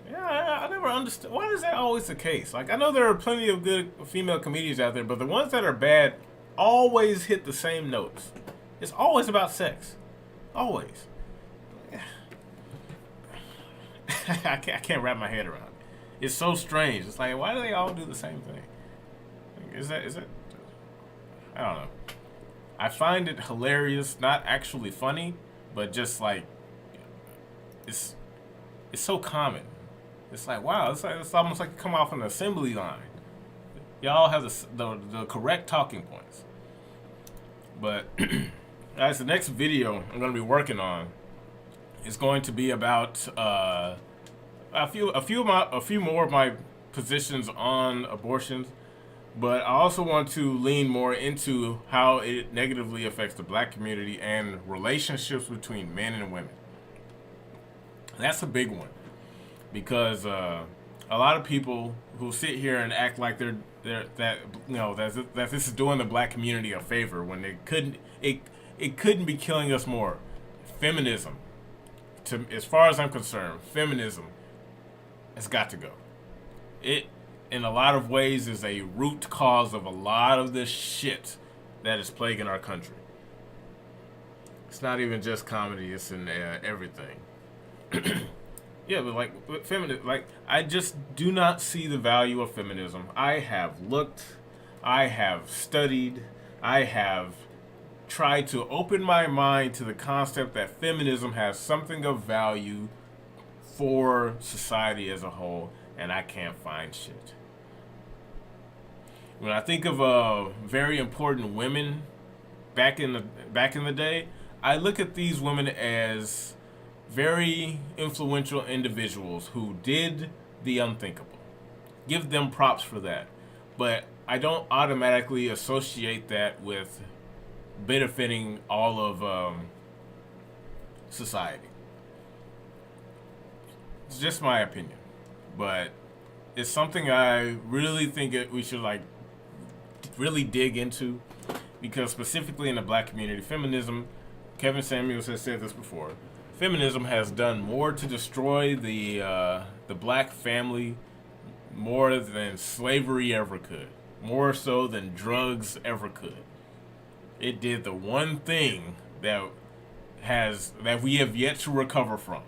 Yeah, I never understood. Why is that always the case? Like, I know there are plenty of good female comedians out there, but the ones that are bad always hit the same notes. It's always about sex. Always. I can't wrap my head around it. It's so strange. It's like, why do they all do the same thing? Is that? I don't know. I find it hilarious, not actually funny, but just like it's so common. It's like, wow, it's almost like you come off an assembly line. Y'all have the correct talking points. But guys, the next video I'm going to be working on is going to be about a few more of my positions on abortions. But I also want to lean more into how it negatively affects the black community and relationships between men and women. That's a big one, because a lot of people who sit here and act like that this is doing the black community a favor when it couldn't be killing us more. Feminism, as far as I'm concerned, feminism has got to go. It, in a lot of ways, is a root cause of a lot of this shit that is plaguing our country. It's not even just comedy, it's in everything. Yeah, but with feminism, I just do not see the value of feminism. I have looked, I have studied, I have tried to open my mind to the concept that feminism has something of value for society as a whole, and I can't find shit. When I think of very important women back in the day, I look at these women as very influential individuals who did the unthinkable. Give them props for that. But I don't automatically associate that with benefiting all of society. It's just my opinion. But it's something I really think we should really dig into, because specifically in the black community, feminism, Kevin Samuels has said this before, feminism has done more to destroy the black family more than slavery ever could, more so than drugs ever could. It did the one thing that we have yet to recover from,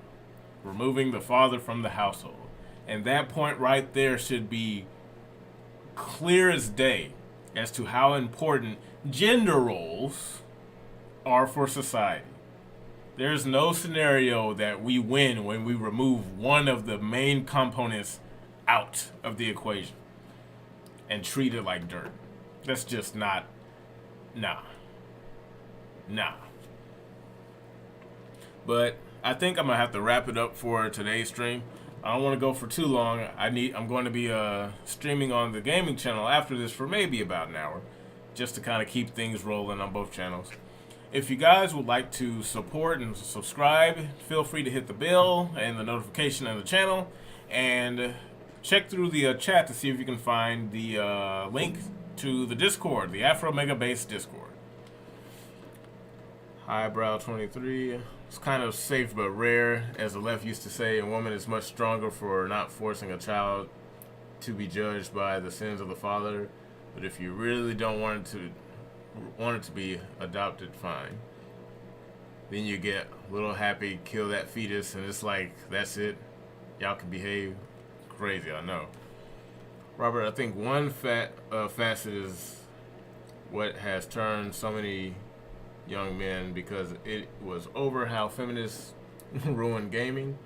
removing the father from the household. And that point right there should be clear as day as to how important gender roles are for society. There's no scenario that we win when we remove one of the main components out of the equation and treat it like dirt. That's just not, nah. But I think I'm gonna have to wrap it up for today's stream. I don't want to go for too long. I'm going to be streaming on the gaming channel after this for maybe about an hour, just to kind of keep things rolling on both channels. If you guys would like to support and subscribe, feel free to hit the bell and the notification on the channel, and check through the chat to see if you can find the link to the Discord, the AfrOMEGA based Discord. Highbrow 23. It's kind of safe but rare. As the left used to say, a woman is much stronger for not forcing a child to be judged by the sins of the father. But if you really don't want it to be adopted, fine. Then you get little happy, kill that fetus, and it's like, that's it. Y'all can behave. Crazy, I know. Robert, I think one facet is what has turned so many young men, because it was over how feminists ruined gaming.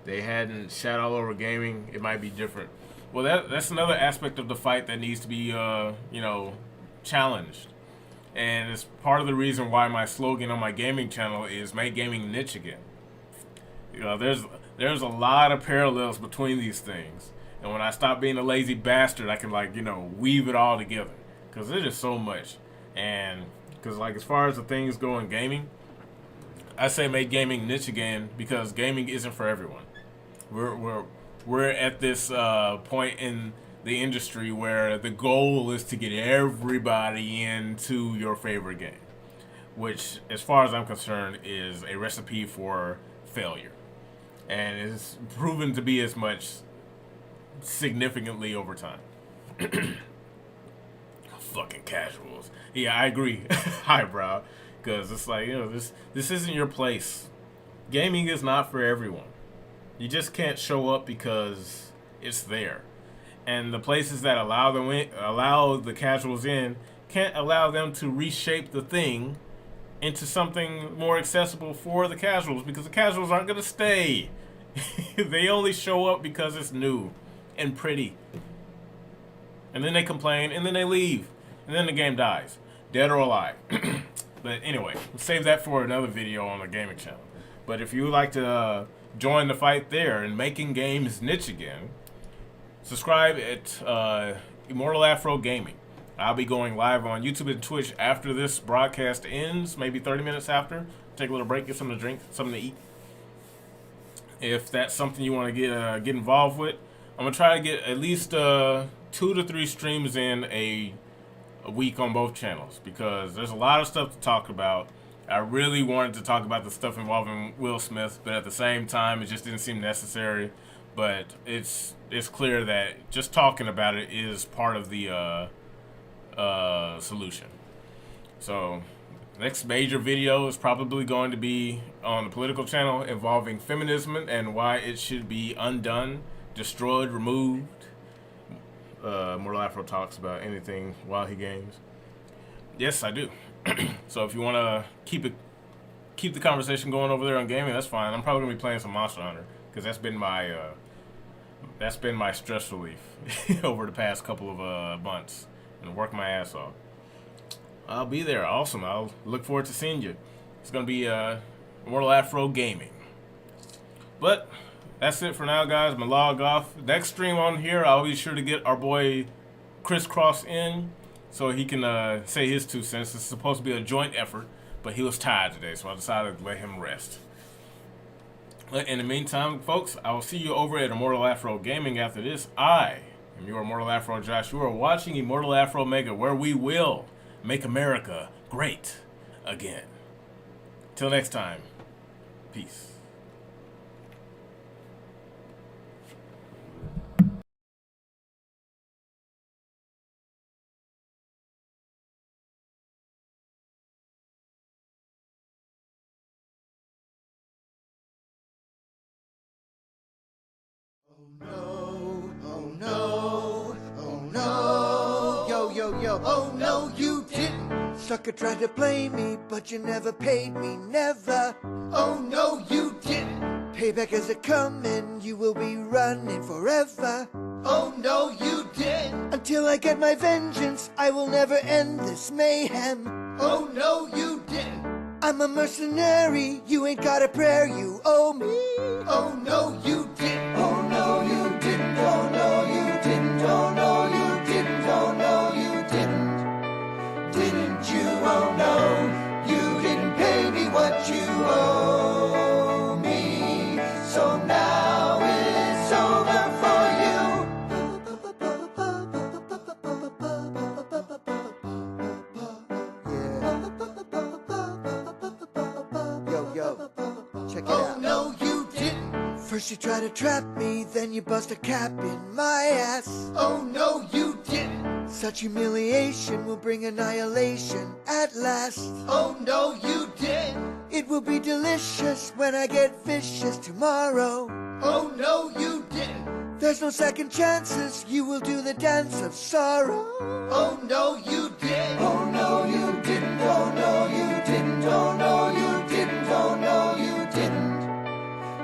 They hadn't shat all over gaming. It might be different. Well, that's another aspect of the fight that needs to be, challenged. And it's part of the reason why my slogan on my gaming channel is "Make Gaming Niche Again." There's a lot of parallels between these things. And when I stop being a lazy bastard, I can weave it all together, because there's just so much. And because as far as the things go in gaming, I say make gaming niche again, because gaming isn't for everyone. We're at this point in the industry where the goal is to get everybody into your favorite game, which, as far as I'm concerned, is a recipe for failure, and it's proven to be as much significantly over time. Fucking casuals. Yeah, I agree. Highbrow, because it's like, this isn't your place. Gaming is not for everyone. You just can't show up because it's there. And the places that allow the casuals in can't allow them to reshape the thing into something more accessible for the casuals, because the casuals aren't going to stay. They only show up because it's new and pretty. And then they complain, and then they leave. And then the game dies. Dead or alive. But anyway, we'll save that for another video on the gaming channel. But if you would like to join the fight there and making games niche again, subscribe at Immortal Afro Gaming. I'll be going live on YouTube and Twitch after this broadcast ends, maybe 30 minutes after. Take a little break, get something to drink, something to eat. If that's something you want to get involved with, I'm going to try to get at least 2 to 3 streams in a week on both channels, because there's a lot of stuff to talk about. I really wanted to talk about the stuff involving Will Smith, but at the same time, it just didn't seem necessary. But it's clear that just talking about it is part of the solution. So next major video is probably going to be on the political channel, involving feminism and why it should be undone, destroyed, removed. Mortal Afro talks about anything while he games. Yes, I do. So if you want to keep the conversation going over there on gaming, that's fine. I'm probably gonna be playing some Monster Hunter, because that's been my stress relief over the past couple of months, and work my ass off. I'll be there. Awesome. I'll look forward to seeing you. It's gonna be Mortal Afro Gaming. But that's it for now, guys. I'm gonna log off. Next stream on here, I'll be sure to get our boy Crisscross in, so he can say his 2 cents. It's supposed to be a joint effort, but he was tired today, so I decided to let him rest. But in the meantime, folks, I will see you over at Immortal Afro Gaming after this. I am your Immortal Afro Josh. You are watching Immortal Afro Mega, where we will make America great again. Till next time, peace. No, oh no, oh no, yo, yo, yo, oh no, you didn't. Sucker tried to play me, but you never paid me, never. Oh no, you didn't. Payback is a coming, you will be running forever. Oh no, you didn't. Until I get my vengeance, I will never end this mayhem. Oh no, you didn't. I'm a mercenary, you ain't got a prayer, you owe me. Oh no, you didn't. Oh no, you didn't, oh no, you didn't, oh no, you didn't, oh no, you didn't. Didn't you, oh no, you didn't pay me what you owe me. So now it's over for you. Yo, check it out. Oh no, you didn't. First you try to trap me, then you bust a cap in my ass. Oh no, you didn't. Such humiliation will bring annihilation at last. Oh no, you didn't. It will be delicious when I get vicious tomorrow. Oh no, you didn't. There's no second chances, you will do the dance of sorrow. Oh no, you didn't. Oh no, you didn't, oh no, you didn't, oh no, you didn't, oh no, you didn't.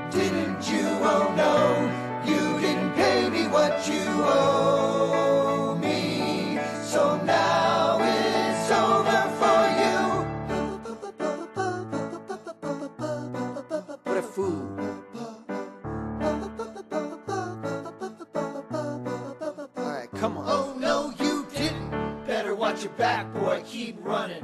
Didn't you, oh no, you didn't pay me what you owe me. So now it's over for you. What a fool. Alright, come on. Oh no, you didn't. Better watch your back, boy, keep running.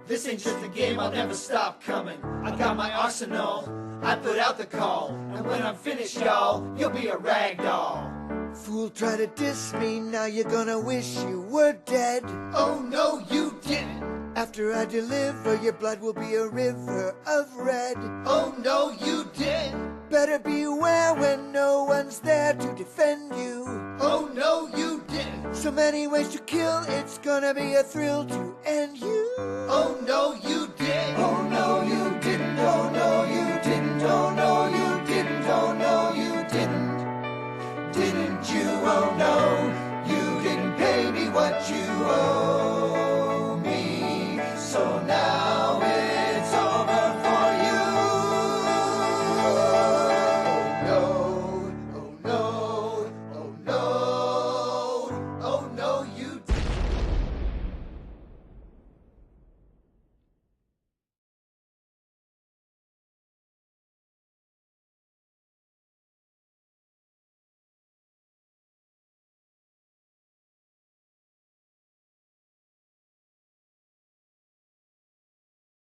This ain't just a game, I'll never stop coming. I got my arsenal, I put out the call. And when I'm finished, y'all, you'll be a rag doll. Fool, try to diss me, now you're gonna wish you were dead. Oh no, you didn't. After I deliver, your blood will be a river of red. Oh no, you didn't. Better beware when no one's there to defend you. Oh no, you didn't. So many ways to kill, it's gonna be a thrill to end you. Oh no, you didn't. Oh no, you didn't, oh no, you didn't, oh no, you didn't, oh no, you didn't. Didn't you, oh no, you didn't pay me what you owe.